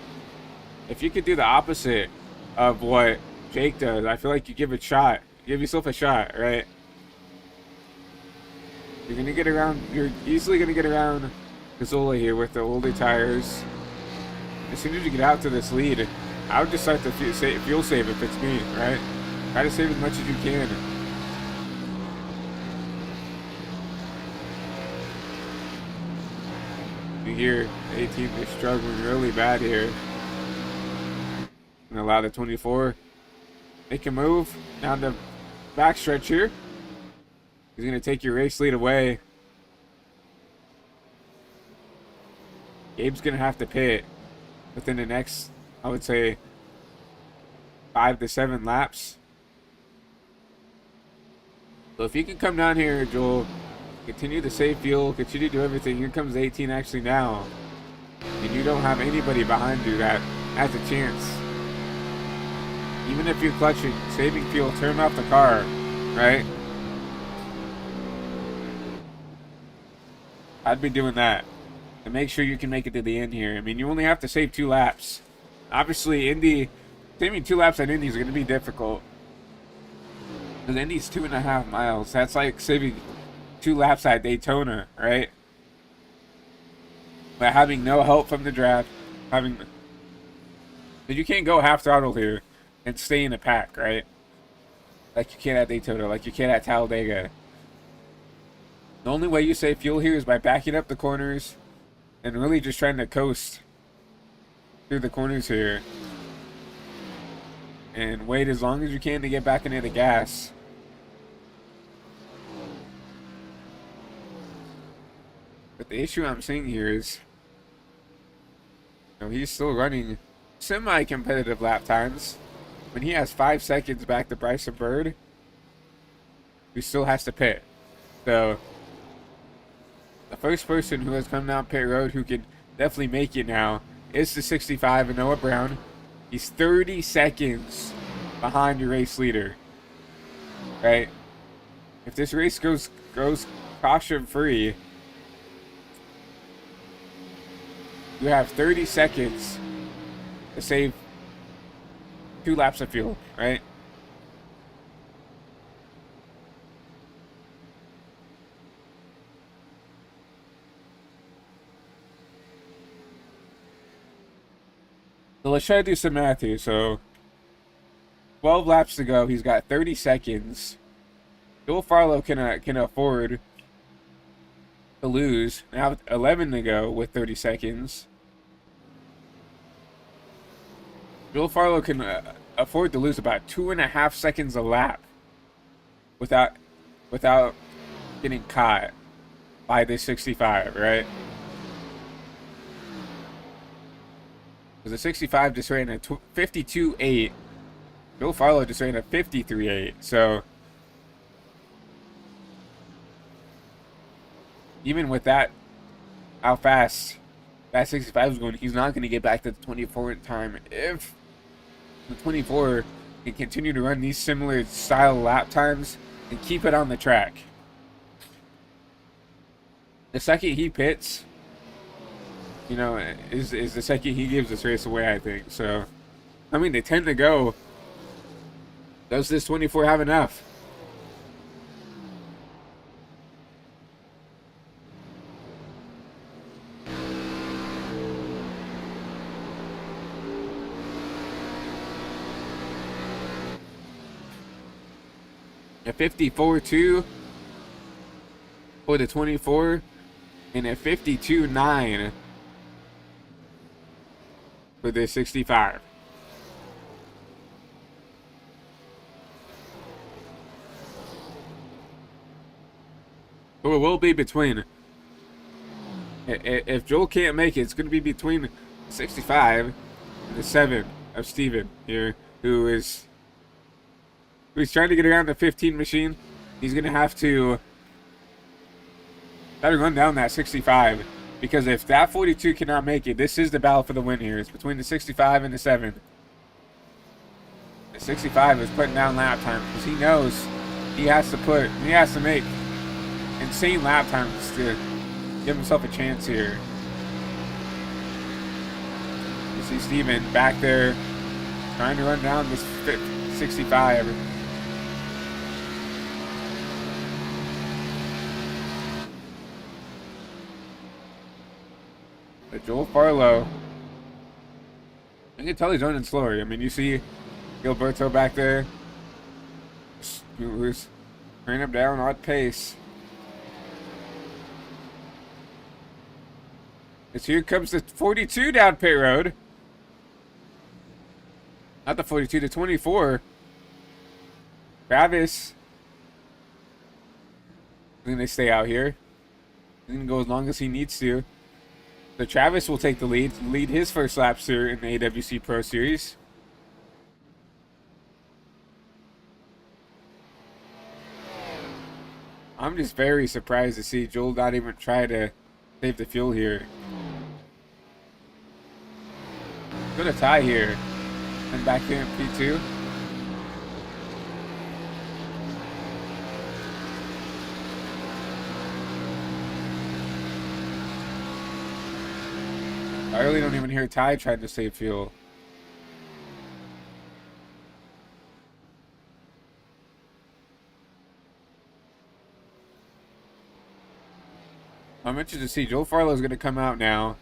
If you could do the opposite of what Jake does, I feel like you give it a shot. Give yourself a shot, right? You're going to get around, you're easily going to get around Cazola here with the older tires. As soon as you get out to this lead, I would just start the fuel save if it's me, right? Try to save as much as you can. You hear 18 is struggling really bad here. And allow the 24 make a move down the backstretch here. He's going to take your race lead away. Gabe's going to have to pit within the next, I would say, 5 to 7 laps. So if you can come down here, Joel, continue to save fuel, continue to do everything. Here comes 18 actually now. And you don't have anybody behind you that has a chance. Even if you're clutching, saving fuel, turn off the car, right? I'd be doing that to make sure you can make it to the end here. I mean, you only have to save 2 laps. Obviously, Indy, saving 2 laps at Indy is going to be difficult. Because Indy's 2.5 miles. That's like saving 2 laps at Daytona, right? But having no help from the draft, but you can't go half throttle here and stay in a pack, right? Like you can at Daytona, like you can at Talladega. The only way you save fuel here is by backing up the corners and really just trying to coast through the corners here. And wait as long as you can to get back into the gas. But the issue I'm seeing here is, you know, he's still running semi-competitive lap times. When he has 5 seconds back to Bryson Bird, he still has to pit. So the first person who has come down pit road who can definitely make it now is the 65 and Noah Brown. He's 30 seconds behind your race leader, right? If this race goes caution free, you have 30 seconds to save 2 laps of fuel, right? So let's try to do some math here. So 12 laps to go. He's got 30 seconds. Joel Farlow can afford to lose. Now 11 to go with 30 seconds. Joel Farlow can afford to lose about 2.5 seconds a lap without getting caught by this 65, right? Because the 65 just ran a 52.8. Joel Farlow just ran a 53.8. So even with that, how fast that 65 is going, he's not going to get back to the 24 in time. If the 24 can continue to run these similar style lap times and keep it on the track. The second he pits, you know, is the second he gives this race away, I think. So, I mean, they tend to go, does this 24 have enough? A 54.2 for the 24 and a 52.9 for the 65. So it will be between, if Joel can't make it, it's going to be between 65 and the 7 of Steven here, who's trying to get around the 15 machine. He's going to have to try to run down that 65, because if that 42 cannot make it, this is the battle for the win here. It's between the 65 and the 7. The 65 is putting down lap time because he knows he has to make insane lap times to give himself a chance here. You see Steven back there trying to run down this 65. But Joel Farlow, I can tell he's running slower. I mean, you see Gilberto back there. Who's bring him down on pace. As here comes the 42 down pit road. Not the 42, the 24. Travis. He's gonna stay out here. He's gonna go as long as he needs to. So Travis will take the lead his first laps here in the AWC Pro Series. I'm just very surprised to see Joel not even try to save the fuel here. Gonna tie here. And back here in P2. I really don't even hear Ty trying to save fuel. I'm interested to see. Joel Farlow's going to come out now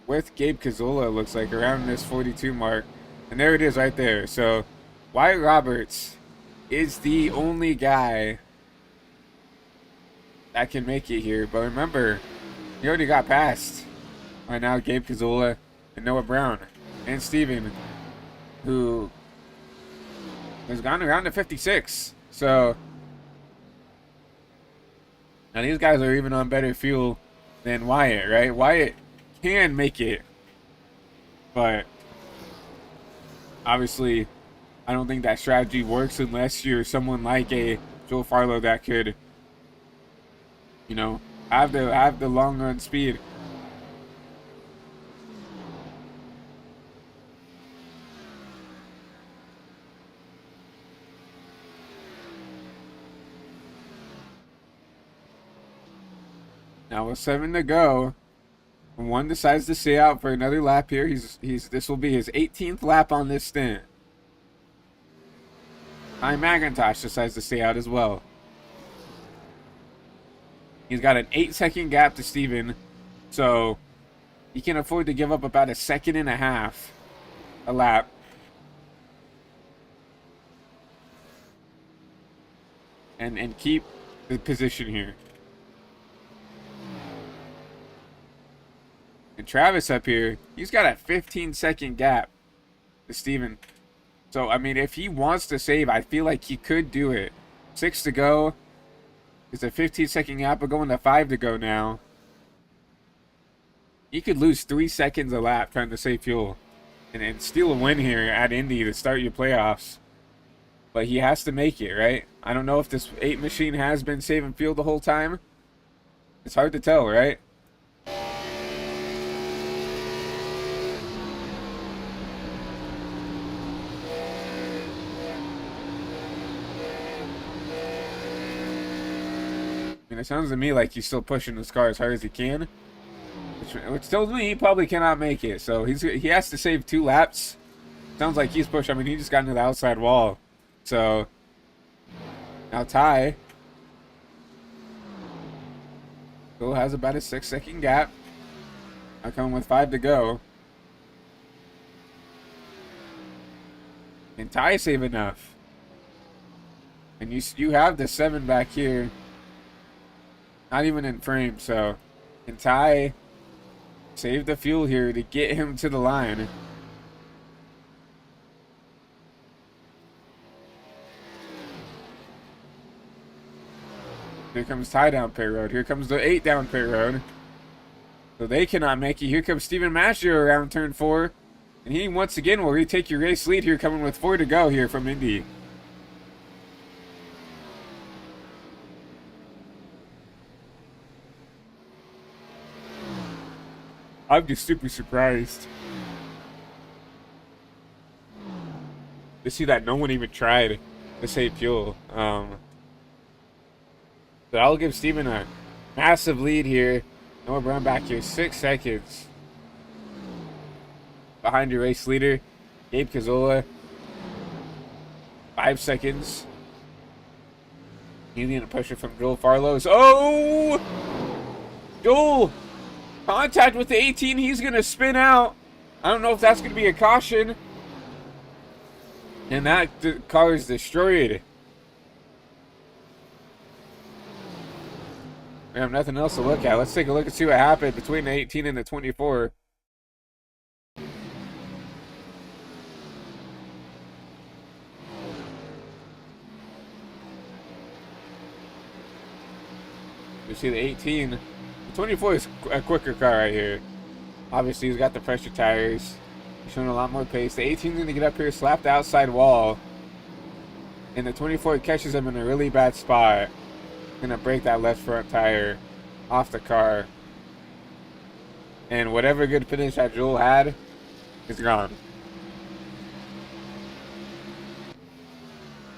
with Gabe Cazola, looks like, around this 42 mark. And there it is right there. So Wyatt Roberts is the only guy that can make it here. But remember, he already got passed. Right now, Gabe Cazola and Noah Brown and Steven, who has gone around to 56. So now these guys are even on better fuel than Wyatt, right? Wyatt can make it, but obviously I don't think that strategy works unless you're someone like a Joel Farlow that could, you know, have the long run speed. Now with 7 to go, one decides to stay out for another lap here. This will be his 18th lap on this stint. Ty McIntosh decides to stay out as well. He's got an 8-second gap to Steven, so he can afford to give up about a second and a half a lap. And keep the position here. And Travis up here, he's got a 15-second gap to Steven. So, I mean, if he wants to save, I feel like he could do it. 6 to go. It's a 15-second gap. We're going to 5 to go now. He could lose 3 seconds a lap trying to save fuel. And steal a win here at Indy to start your playoffs. But he has to make it, right? I don't know if this 8 machine has been saving fuel the whole time. It's hard to tell, right? It sounds to me like he's still pushing this car as hard as he can, which tells me he probably cannot make it. So he has to save 2 laps. Sounds like he's pushing. I mean, he just got into the outside wall. So now Ty still has about a 6-second gap. Now coming with 5 to go. And Ty save enough. And you have the 7 back here. Not even in frame, so can Ty save the fuel here to get him to the line? Here comes Ty down pit road. Here comes the 8 down pit road. So they cannot make it. Here comes Steven Maggio around turn 4. And he once again will retake your race lead here, coming with 4 to go here from Indy. I'm just super surprised to see that no one even tried to save fuel. But I'll give Steven a massive lead here. Noah Brown back here, 6 seconds behind your race leader, Gabe Cazola. 5 seconds. Needing a pressure from Joel Farlow's. Oh! Joel! Contact with the 18, he's going to spin out. I don't know if that's going to be a caution. And that car is destroyed. We have nothing else to look at. Let's take a look and see what happened between the 18 and the 24. We see the 18. The 24 is a quicker car right here. Obviously, he's got the pressure tires. He's showing a lot more pace. The 18 is going to get up here, slap the outside wall. And the 24 catches him in a really bad spot. Going to break that left front tire off the car. And whatever good finish that Joel had is gone.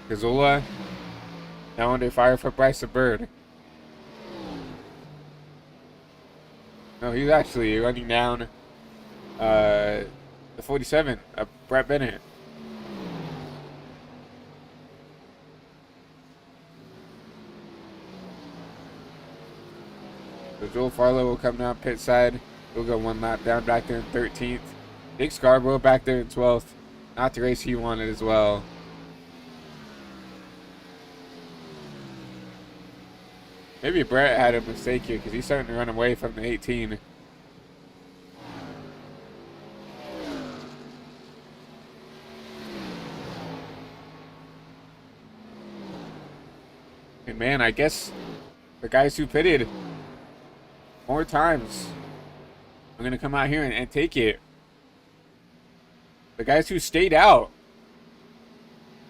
Gazzola now under fire for Bryce Bird. No, he's actually running down the 47 of Brett Bennett. So Joel Farlow will come down pit side. He'll go one lap down back there in 13th. Nick Scarborough back there in 12th. Not the race he wanted as well. Maybe Brett had a mistake here because he's starting to run away from the 18. And man, I guess the guys who pitted more times are going to come out here and take it. The guys who stayed out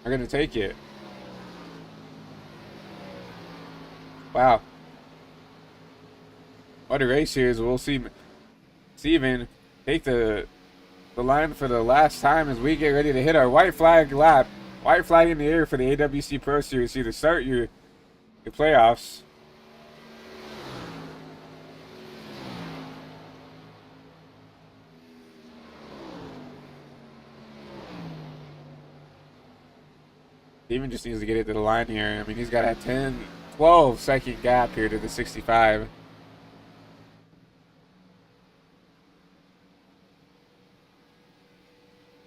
are going to take it. Wow. What a race here is. We'll see Steven take the line for the last time as we get ready to hit our white flag lap. White flag in the air for the AWC Pro Series here to start your playoffs. Steven just needs to get it to the line here. I mean, he's got a 12 second gap here to the 65.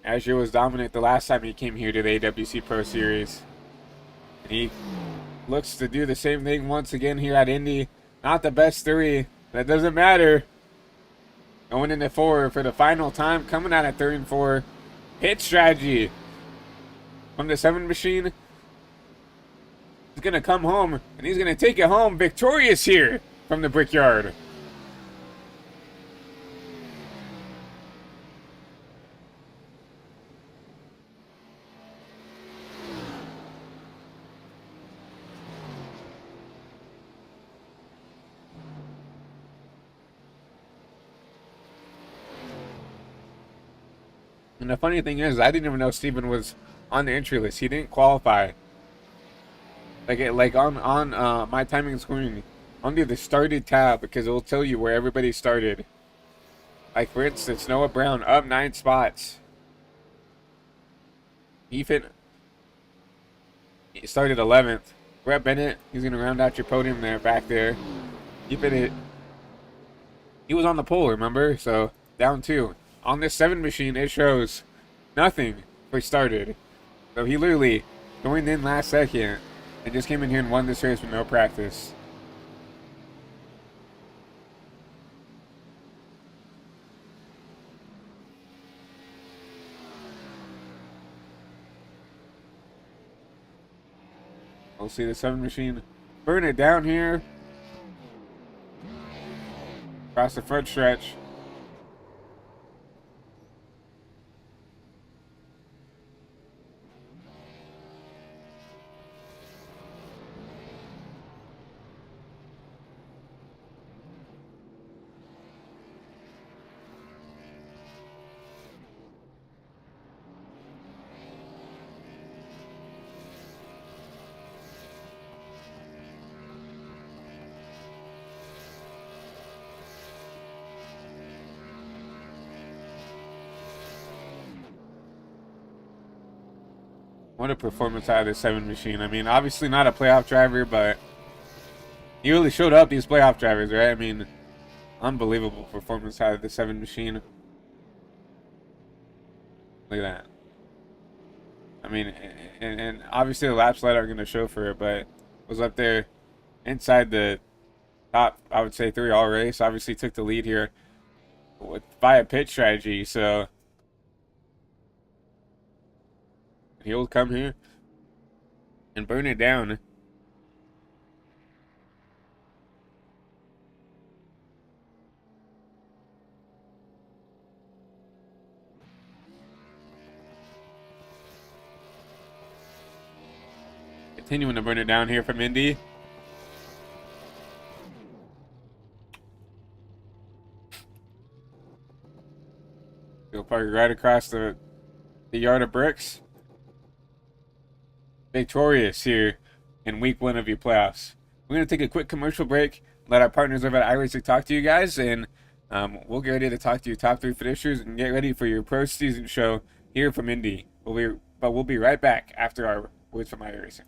Azure was dominant the last time he came here to the AWC Pro Series. And he looks to do the same thing once again here at Indy. Not the best 3. That doesn't matter. Going into 4 for the final time. Coming out at 3 and 4. Hit strategy from the 7 machine. He's going to come home, and he's going to take it home victorious here from the Brickyard. And the funny thing is, I didn't even know Steven was on the entry list. He didn't qualify. Like on my timing screen, under the started tab, because it will tell you where everybody started. Like for instance, Noah Brown up 9 spots. He started 11th. Brett Bennett, he's gonna round out your podium there, back there. He was on the pole, remember? So down 2. On this 7 machine, it shows nothing for started. So he literally joined in last second and just came in here and won this race with no practice. We'll see the 7 machine burn it down here. Across the front stretch. What a performance out of this 7 machine. I mean, obviously not a playoff driver, but he really showed up, these playoff drivers, right? I mean, unbelievable performance out of the 7 machine. Look at that. I mean, and obviously the lap slide aren't going to show for it, but was up there inside the top, I would say, 3 all race. Obviously took the lead here with via pit strategy, so he'll come here and burn it down. Continuing to burn it down here from Indy. He'll park right across the yard of bricks. Victorious here in week 1 of your playoffs. We're going to take a quick commercial break, let our partners over at iRacing talk to you guys, and we'll get ready to talk to your top 3 finishers and get ready for your pro season show here from Indy. We'll be right back after our words from iRacing.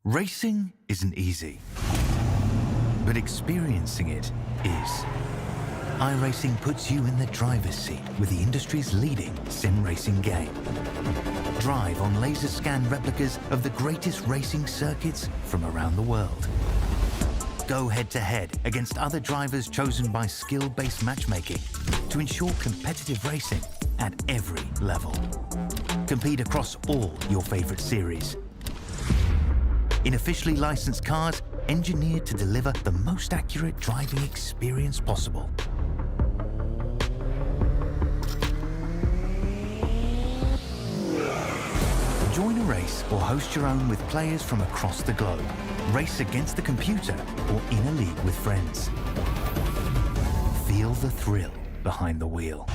Racing isn't easy, but experiencing it is. iRacing puts you in the driver's seat with the industry's leading sim racing game. Drive on laser scan replicas of the greatest racing circuits from around the world. Go head-to-head against other drivers chosen by skill-based matchmaking to ensure competitive racing at every level. Compete across all your favorite series. In officially licensed cars, engineered to deliver the most accurate driving experience possible. Join a race or host your own with players from across the globe. Race against the computer or in a league with friends. Feel the thrill behind the wheel.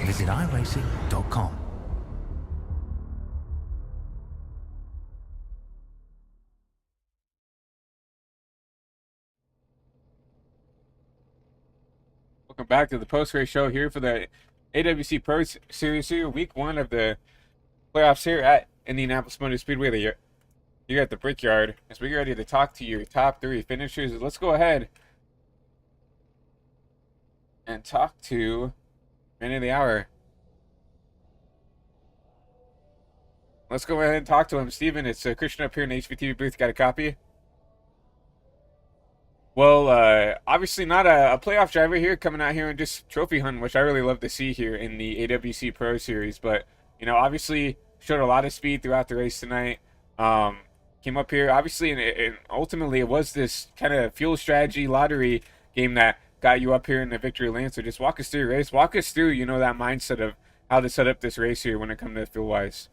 Visit iRacing.com. Welcome back to the post-race show here for the AWC Pro Series here, week 1 of the playoffs here at Indianapolis Motor Speedway. You're at the Brickyard as we get ready to talk to your top 3 finishers. Let's go ahead and talk to Man of the Hour. Let's go ahead and talk to him. Steven, it's Christian up here in the HVTV booth. Got a copy? Well, obviously not a playoff driver here coming out here and just trophy hunting, which I really love to see here in the AWC Pro Series. But, obviously showed a lot of speed throughout the race tonight. Came up here, obviously, and ultimately it was this kind of fuel strategy lottery game that got you up here in the victory lane. So just walk us through your race. Walk us through, that mindset of how to set up this race here when it comes to fuel-wise.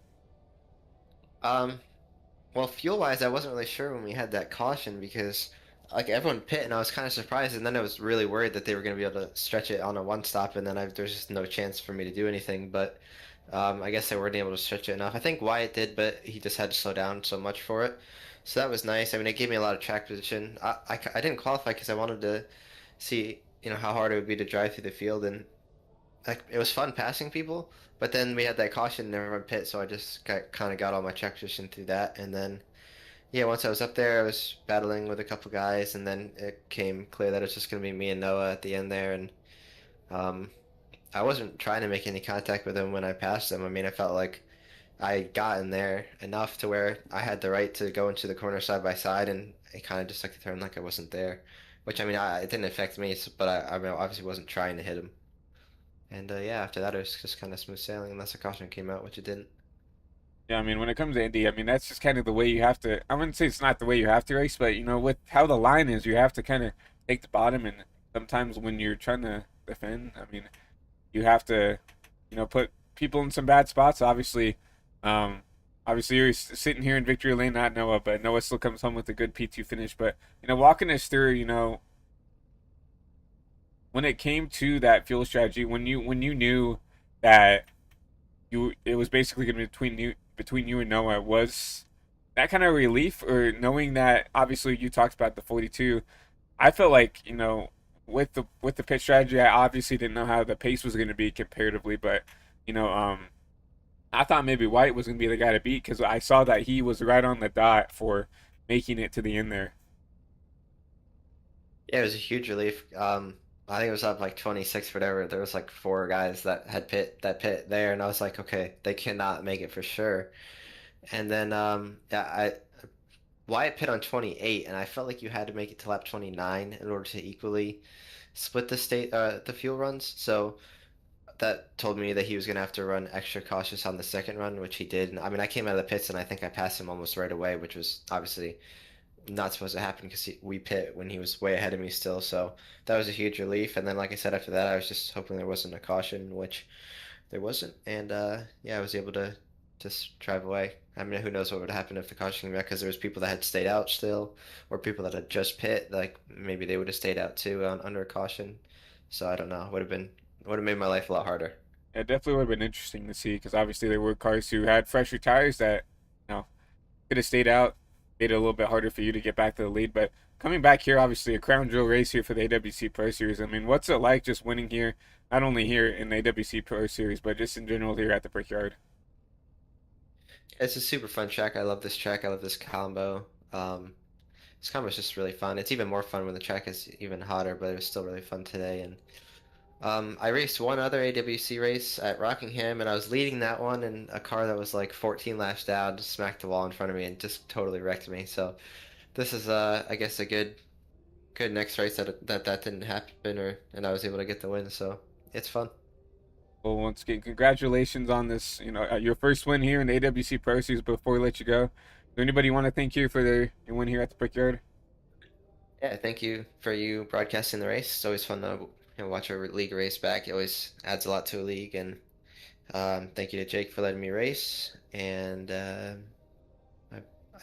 Well, fuel-wise, I wasn't really sure when we had that caution because like everyone pit, and I was kind of surprised, and then I was really worried that they were going to be able to stretch it on a one stop, and then there's just no chance for me to do anything. But I guess they weren't able to stretch it enough. I think Wyatt did, but he just had to slow down so much for it. So that was nice. I mean, it gave me a lot of track position. I didn't qualify because I wanted to see how hard it would be to drive through the field, and it was fun passing people. But then we had that caution and everyone pit, so I just kind of got all my track position through that, and then Yeah, once I was up there, I was battling with a couple guys, and then it came clear that it's just gonna be me and Noah at the end there, and um, I wasn't trying to make any contact with him when I passed him. I mean, I felt like I got in there enough to where I had the right to go into the corner side by side, and it kind of just took the turn like I wasn't there. Which I mean, it didn't affect me, but I mean, obviously wasn't trying to hit him. And yeah, after that, it was just kind of smooth sailing, unless a caution came out, which it didn't. Yeah, I mean, when it comes to Indy, I mean, that's just kind of the way you have to. I wouldn't say it's not the way you have to race, but with how the line is, you have to kind of take the bottom, and sometimes when you're trying to defend, I mean, you have to, put people in some bad spots. Um, obviously you're sitting here in victory lane, not Noah, but Noah still comes home with a good P2 finish. But walking us through, when it came to that fuel strategy, when you knew that it was basically going to be between you and Noah, was that kind of relief, or knowing that obviously you talked about the 42? I felt like with the pit strategy, I obviously didn't know how the pace was going to be comparatively, but you know I thought maybe White was going to be the guy to beat because I saw that he was right on the dot for making it to the end there. Yeah, it was a huge relief. I think it was up like 26 whatever. There was like four guys that had pit there, and I was like, okay, they cannot make it for sure. And then yeah, Wyatt pit on 28, and I felt like you had to make it to lap 29 in order to equally split the fuel runs. So that told me that he was gonna have to run extra cautious on the second run, which he did. And I mean, I came out of the pits and I think I passed him almost right away, which was obviously not supposed to happen because we pit when he was way ahead of me still. So that was a huge relief. And then, like I said, after that, I was just hoping there wasn't a caution, which there wasn't. And yeah, I was able to just drive away. I mean, who knows what would happen if the caution came back because there was people that had stayed out still, or people that had just pit. Like maybe they would have stayed out too under a caution. So I don't know. Would have made my life a lot harder. It definitely would have been interesting to see because obviously there were cars who had fresher tires that could have stayed out, made it a little bit harder for you to get back to the lead. But coming back here, obviously a crown jewel race here for the AWC Pro Series. I mean, what's it like just winning here, not only here in the AWC Pro Series, but just in general here at the Brickyard? It's a super fun track. I love this track. I love this combo. This combo is just really fun. It's even more fun when the track is even hotter, but it was still really fun today. And I raced one other AWC race at Rockingham, and I was leading that one, and a car that was like 14 laps down just smacked the wall in front of me and just totally wrecked me. So this is, I guess, a good next race that didn't happen, and I was able to get the win. So it's fun. Well, once again, congratulations on this, your first win here in the AWC Pro Series. Before we let you go, is there anybody you want to thank here for your win here at the Brickyard? Yeah, thank you for you broadcasting the race. It's always fun to watch a league race back. It always adds a lot to a league, and thank you to Jake for letting me race. And I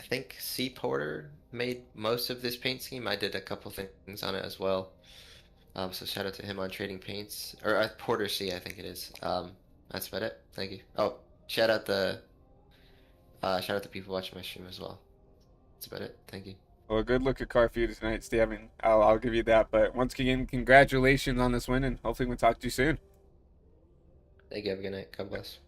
think C Porter made most of this paint scheme. I did a couple things on it as well. So shout out to him on trading paints, or Porter C, I think it is. That's about it. Thank you. Oh, shout out the shout out the people watching my stream as well. That's about it. Thank you. Well, a good look at car for you tonight, Steve. I mean, I'll give you that. But once again, congratulations on this win, and hopefully we'll talk to you soon. Thank you. Have a good night. God bless.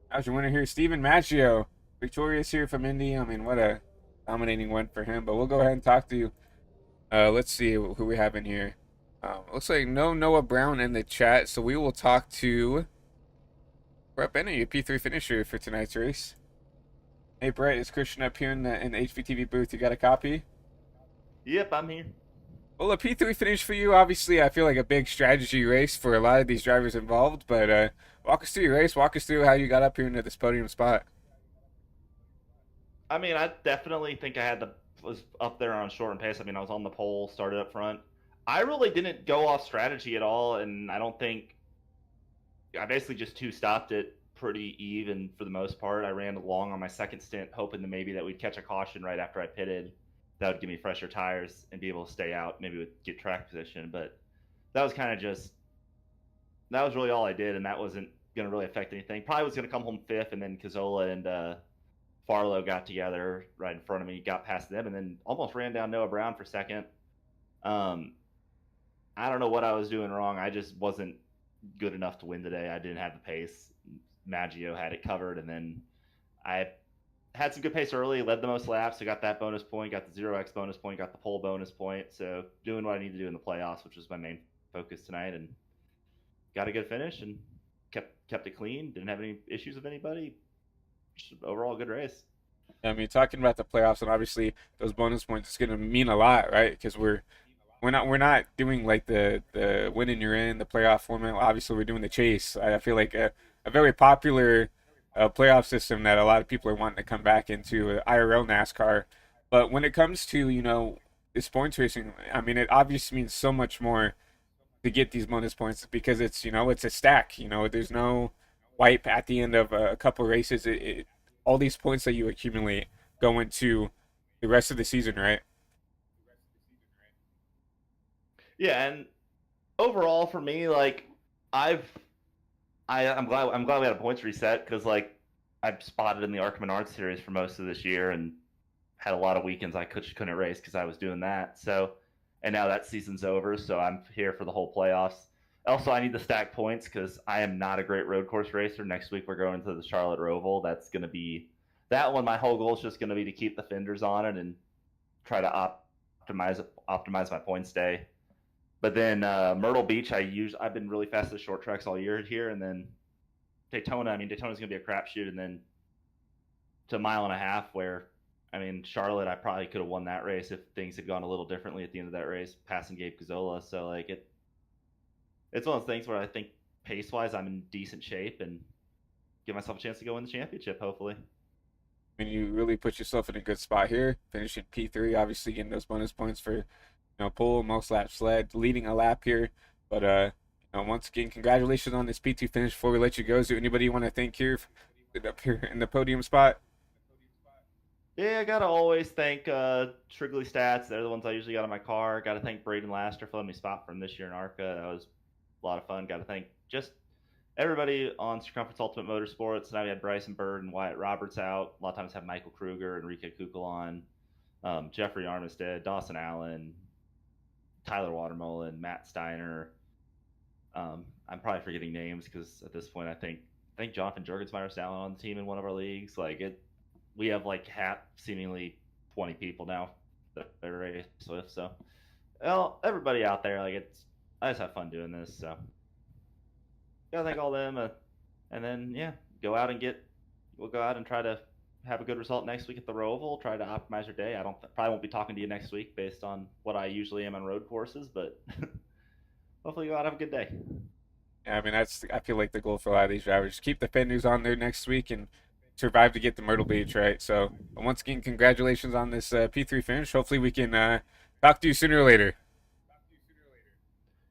How's your winner here, Steven Maggio, victorious here from Indy. I mean, what a dominating win for him. But we'll go ahead and talk to you. Let's see who we have in here. Looks like no Noah Brown in the chat, so we will talk to Brett Bennett, your P3 finisher for tonight's race. Hey Brett, is Christian up here in the HVTV booth? You got a copy? Yep, I'm here. Well, a P3 finish for you, obviously, I feel like a big strategy race for a lot of these drivers involved, but walk us through your race. Walk us through how you got up here into this podium spot. I mean, I definitely think was up there on short and pace. I mean, I was on the pole, started up front. I really didn't go off strategy at all, and I don't think I basically just stopped it pretty even for the most part. I ran along on my second stint, hoping that maybe that we'd catch a caution right after I pitted. That would give me fresher tires and be able to stay out, maybe with get track position. But that was that was really all I did, and that wasn't going to really affect anything. Probably was going to come home fifth, and then Cazzola and Farlow got together right in front of me, got past them, and then almost ran down Noah Brown for second. I don't know what I was doing wrong. I just wasn't good enough to win today. I didn't have the pace. Maggio had it covered, and then I had some good pace early, led the most laps, so got that bonus point, got the 0x bonus point, got the pole bonus point. So doing what I need to do in the playoffs, which was my main focus tonight, and got a good finish and kept it clean. Didn't have any issues with anybody. Just overall, good race. I mean, talking about the playoffs and obviously those bonus points is going to mean a lot, right? Because we're not doing like the win and you're in the playoff format. Obviously, we're doing the chase. I feel like a very popular playoff system that a lot of people are wanting to come back into IRL NASCAR. But when it comes to this points racing, I mean, it obviously means so much more to get these bonus points because it's a stack. There's no wipe at the end of a couple races. All these points that you accumulate go into the rest of the season, right? Yeah, and overall for me, like I'm glad we had a points reset because like I've spotted in the Arkham and Art series for most of this year and had a lot of weekends I couldn't race because I was doing that. So, and now that season's over, so I'm here for the whole playoffs. Also, I need to stack points because I am not a great road course racer. Next week we're going to the Charlotte Roval. That's going to be that one. My whole goal is just going to be to keep the fenders on it and try to optimize my points day. But then Myrtle Beach, I've been really fast at short tracks all year here, and then Daytona. I mean, Daytona's gonna be a crapshoot, and then to a mile and a half. Where I mean, Charlotte, I probably could have won that race if things had gone a little differently at the end of that race, passing Gabe Gazzola. So like it's one of those things where I think pace wise, I'm in decent shape and give myself a chance to go win the championship, hopefully. I mean, you really put yourself in a good spot here, finishing P3, obviously getting those bonus points for pole, most laps led, leading a lap here. But once again, congratulations on this P2 finish. Before we let you go, is there anybody you want to thank here up here in the podium spot? Yeah, I gotta always thank Shrigley Stats. They're the ones I usually got in my car. Gotta thank Braden Laster for letting me spot from this year in ARCA. That was a lot of fun. Gotta thank just everybody on Circumference Ultimate Motorsports. Now we had Bryson Bird and Wyatt Roberts out. A lot of times have Michael Kruger, Enrique Kukulon, Jeffrey Armistead, Dawson Allen, Tyler Watermullen, Matt Steiner. I'm probably forgetting names because at this point I think Jonathan Jurgensmeyer is down on the team in one of our leagues. We have like seemingly 20 people now that I race with. So, well, everybody out there, I just have fun doing this. So, gotta thank all them, and then we'll go out and try to have a good result next week at the Roval. Try to optimize your day. Probably won't be talking to you next week based on what I usually am on road courses, but hopefully you go out and have a good day. Yeah, I mean, I feel like the goal for a lot of these drivers, keep the fenders on there next week and survive to get to Myrtle Beach, right? So once again, congratulations on this P3 finish. Hopefully we can talk to you sooner or later.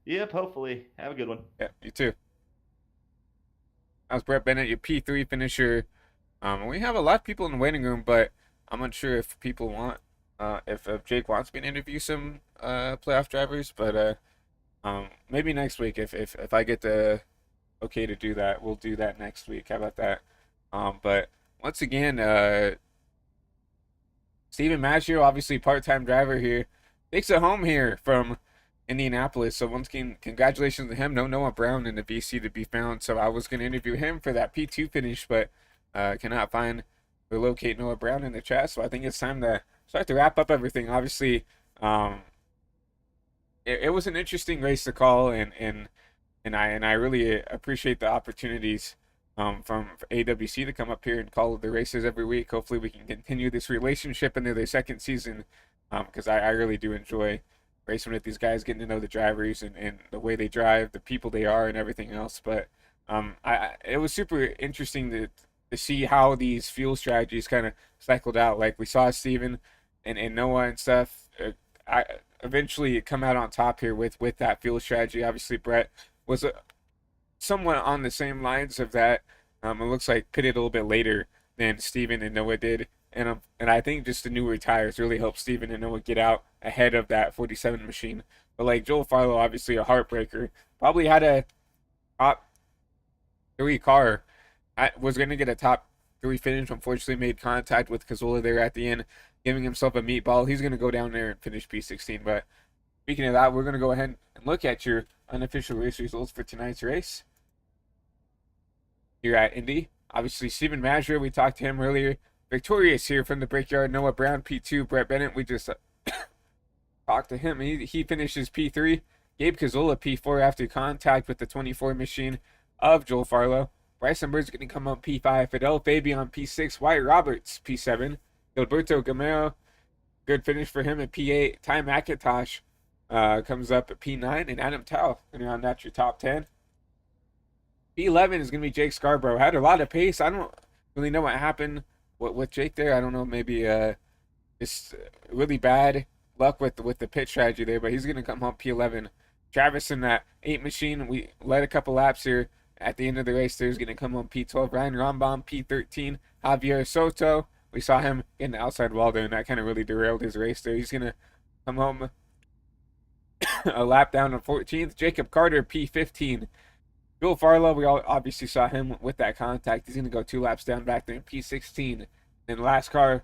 Yep, hopefully. Have a good one. Yeah, you too. That was Brett Bennett, your P3 finisher. We have a lot of people in the waiting room, but I'm unsure if people want, if Jake wants me to interview some playoff drivers, but maybe next week if I get the okay to do that, we'll do that next week. How about that? But once again, Steven Maggio, obviously part-time driver here, takes it home here from Indianapolis. So once again, congratulations to him. No Noah Brown in the VC to be found. So I was going to interview him for that P2 finish, but cannot find or locate Noah Brown in the chat. So I think it's time to start to wrap up everything. Obviously, it was an interesting race to call, and I really appreciate the opportunities from AWC to come up here and call the races every week. Hopefully we can continue this relationship into their second season, because I really do enjoy racing with these guys, getting to know the drivers and the way they drive, the people they are, and everything else. But it was super interesting to see how these fuel strategies kind of cycled out. Like we saw Steven and Noah and stuff eventually come out on top here with that fuel strategy. Obviously Brett was somewhat on the same lines of that. It looks like pitted a little bit later than Steven and Noah did. And I think just the newer tires really helped Steven and Noah get out ahead of that 47 machine. But like Joel Farlow, obviously a heartbreaker, probably had a top 3 car. Was going to get a top 3 finish. Unfortunately made contact with Cazzola there at the end, giving himself a meatball. He's going to go down there and finish P16. But speaking of that, we're going to go ahead and look at your unofficial race results for tonight's race here at Indy. Obviously, Steven Maggio, we talked to him earlier, victorious here from the Brickyard. Noah Brown, P2. Brett Bennett, we just talked to him. He finishes P3. Gabe Kazola, P4 after contact with the 24 machine of Joel Farlow. Bryson Bird's going to come up P5. Fidel Fabian, P6. Wyatt Roberts, P7. Gilberto Gamero, good finish for him at P8. Ty McIntosh comes up at P9. And Adam Tao, going around out your top 10. P11 is going to be Jake Scarborough. Had a lot of pace. I don't really know what happened with Jake there. I don't know, maybe just really bad luck with the pit strategy there, but he's going to come home P11. Travis in that 8 machine, we led a couple laps here at the end of the race there. He's going to come home P12. Ryan Rombom, P13. Javier Soto, we saw him in the outside wall there, and that kind of really derailed his race there. He's going to come home a lap down on 14th. Jacob Carter, P15. Joel Farlow, we all obviously saw him with that contact. He's going to go 2 laps down back there in P16. And last car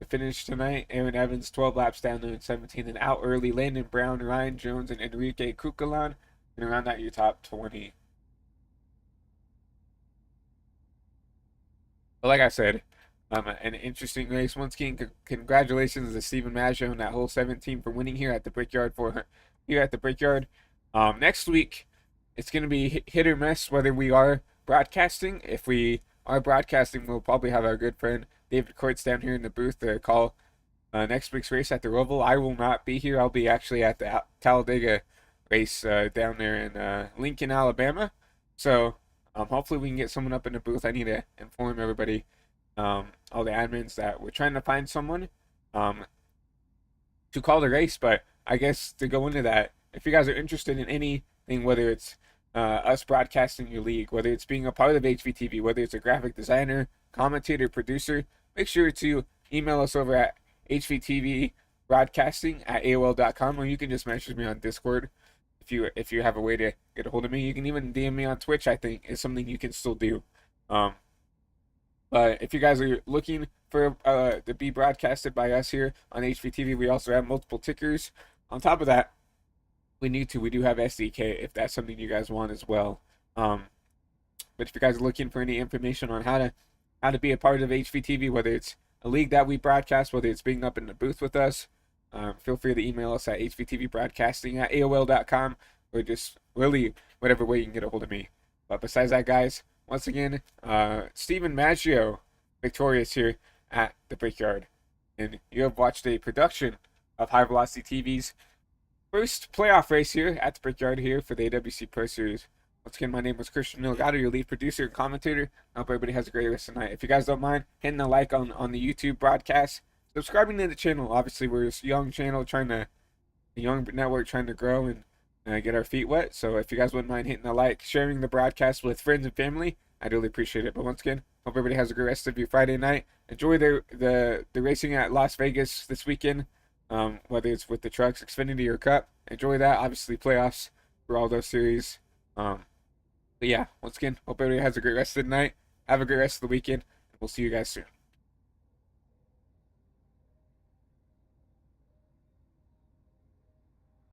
to finish tonight, Aaron Evans, 12 laps down there in 17. And out early, Landon Brown, Ryan Jones, and Enrique Cucalan. And around that, your top 20. But like I said, an interesting race. Once again, congratulations to Stephen Maggio and that whole 17 for winning here at the Brickyard. Next week, it's going to be hit or miss whether we are broadcasting. If we are broadcasting, we'll probably have our good friend David Courts down here in the booth to call next week's race at the Roval. I will not be here. I'll be actually at the Talladega race down there in Lincoln, Alabama. So hopefully we can get someone up in the booth. I need to inform everybody, all the admins, that we're trying to find someone to call the race. But I guess to go into that, if you guys are interested in anything, whether it's us broadcasting your league, whether it's being a part of HVTV, whether it's a graphic designer, commentator, producer, make sure to email us over at hvtvbroadcasting@aol.com, or you can just message me on Discord if you have a way to get a hold of me. You can even DM me on Twitch, I think, is something you can still do. But if you guys are looking for to be broadcasted by us here on HVTV, we also have multiple tickers. On top of that, we do have SDK if that's something you guys want as well. But if you guys are looking for any information on how to be a part of HVTV, whether it's a league that we broadcast, whether it's being up in the booth with us, feel free to email us at hvtvbroadcasting@aol.com, or just really whatever way you can get a hold of me. But besides that, guys, once again, Stephen Maggio victorious here at the Brickyard. And you have watched a production of High Velocity TV's first playoff race here at the Brickyard here for the AWC Pro Series. Once again, my name is Christian Milgado, your lead producer and commentator. I hope everybody has a great rest of the night. If you guys don't mind hitting a like on the YouTube broadcast, subscribing to the channel. Obviously, we're a young channel, a young network trying to grow and get our feet wet. So if you guys wouldn't mind hitting a like, sharing the broadcast with friends and family, I'd really appreciate it. But once again, hope everybody has a great rest of your Friday night. Enjoy the racing at Las Vegas this weekend. Whether it's with the trucks, Xfinity, or Cup. Enjoy that. Obviously, playoffs for all those series. But yeah, once again, hope everybody has a great rest of the night. Have a great rest of the weekend. We'll see you guys soon.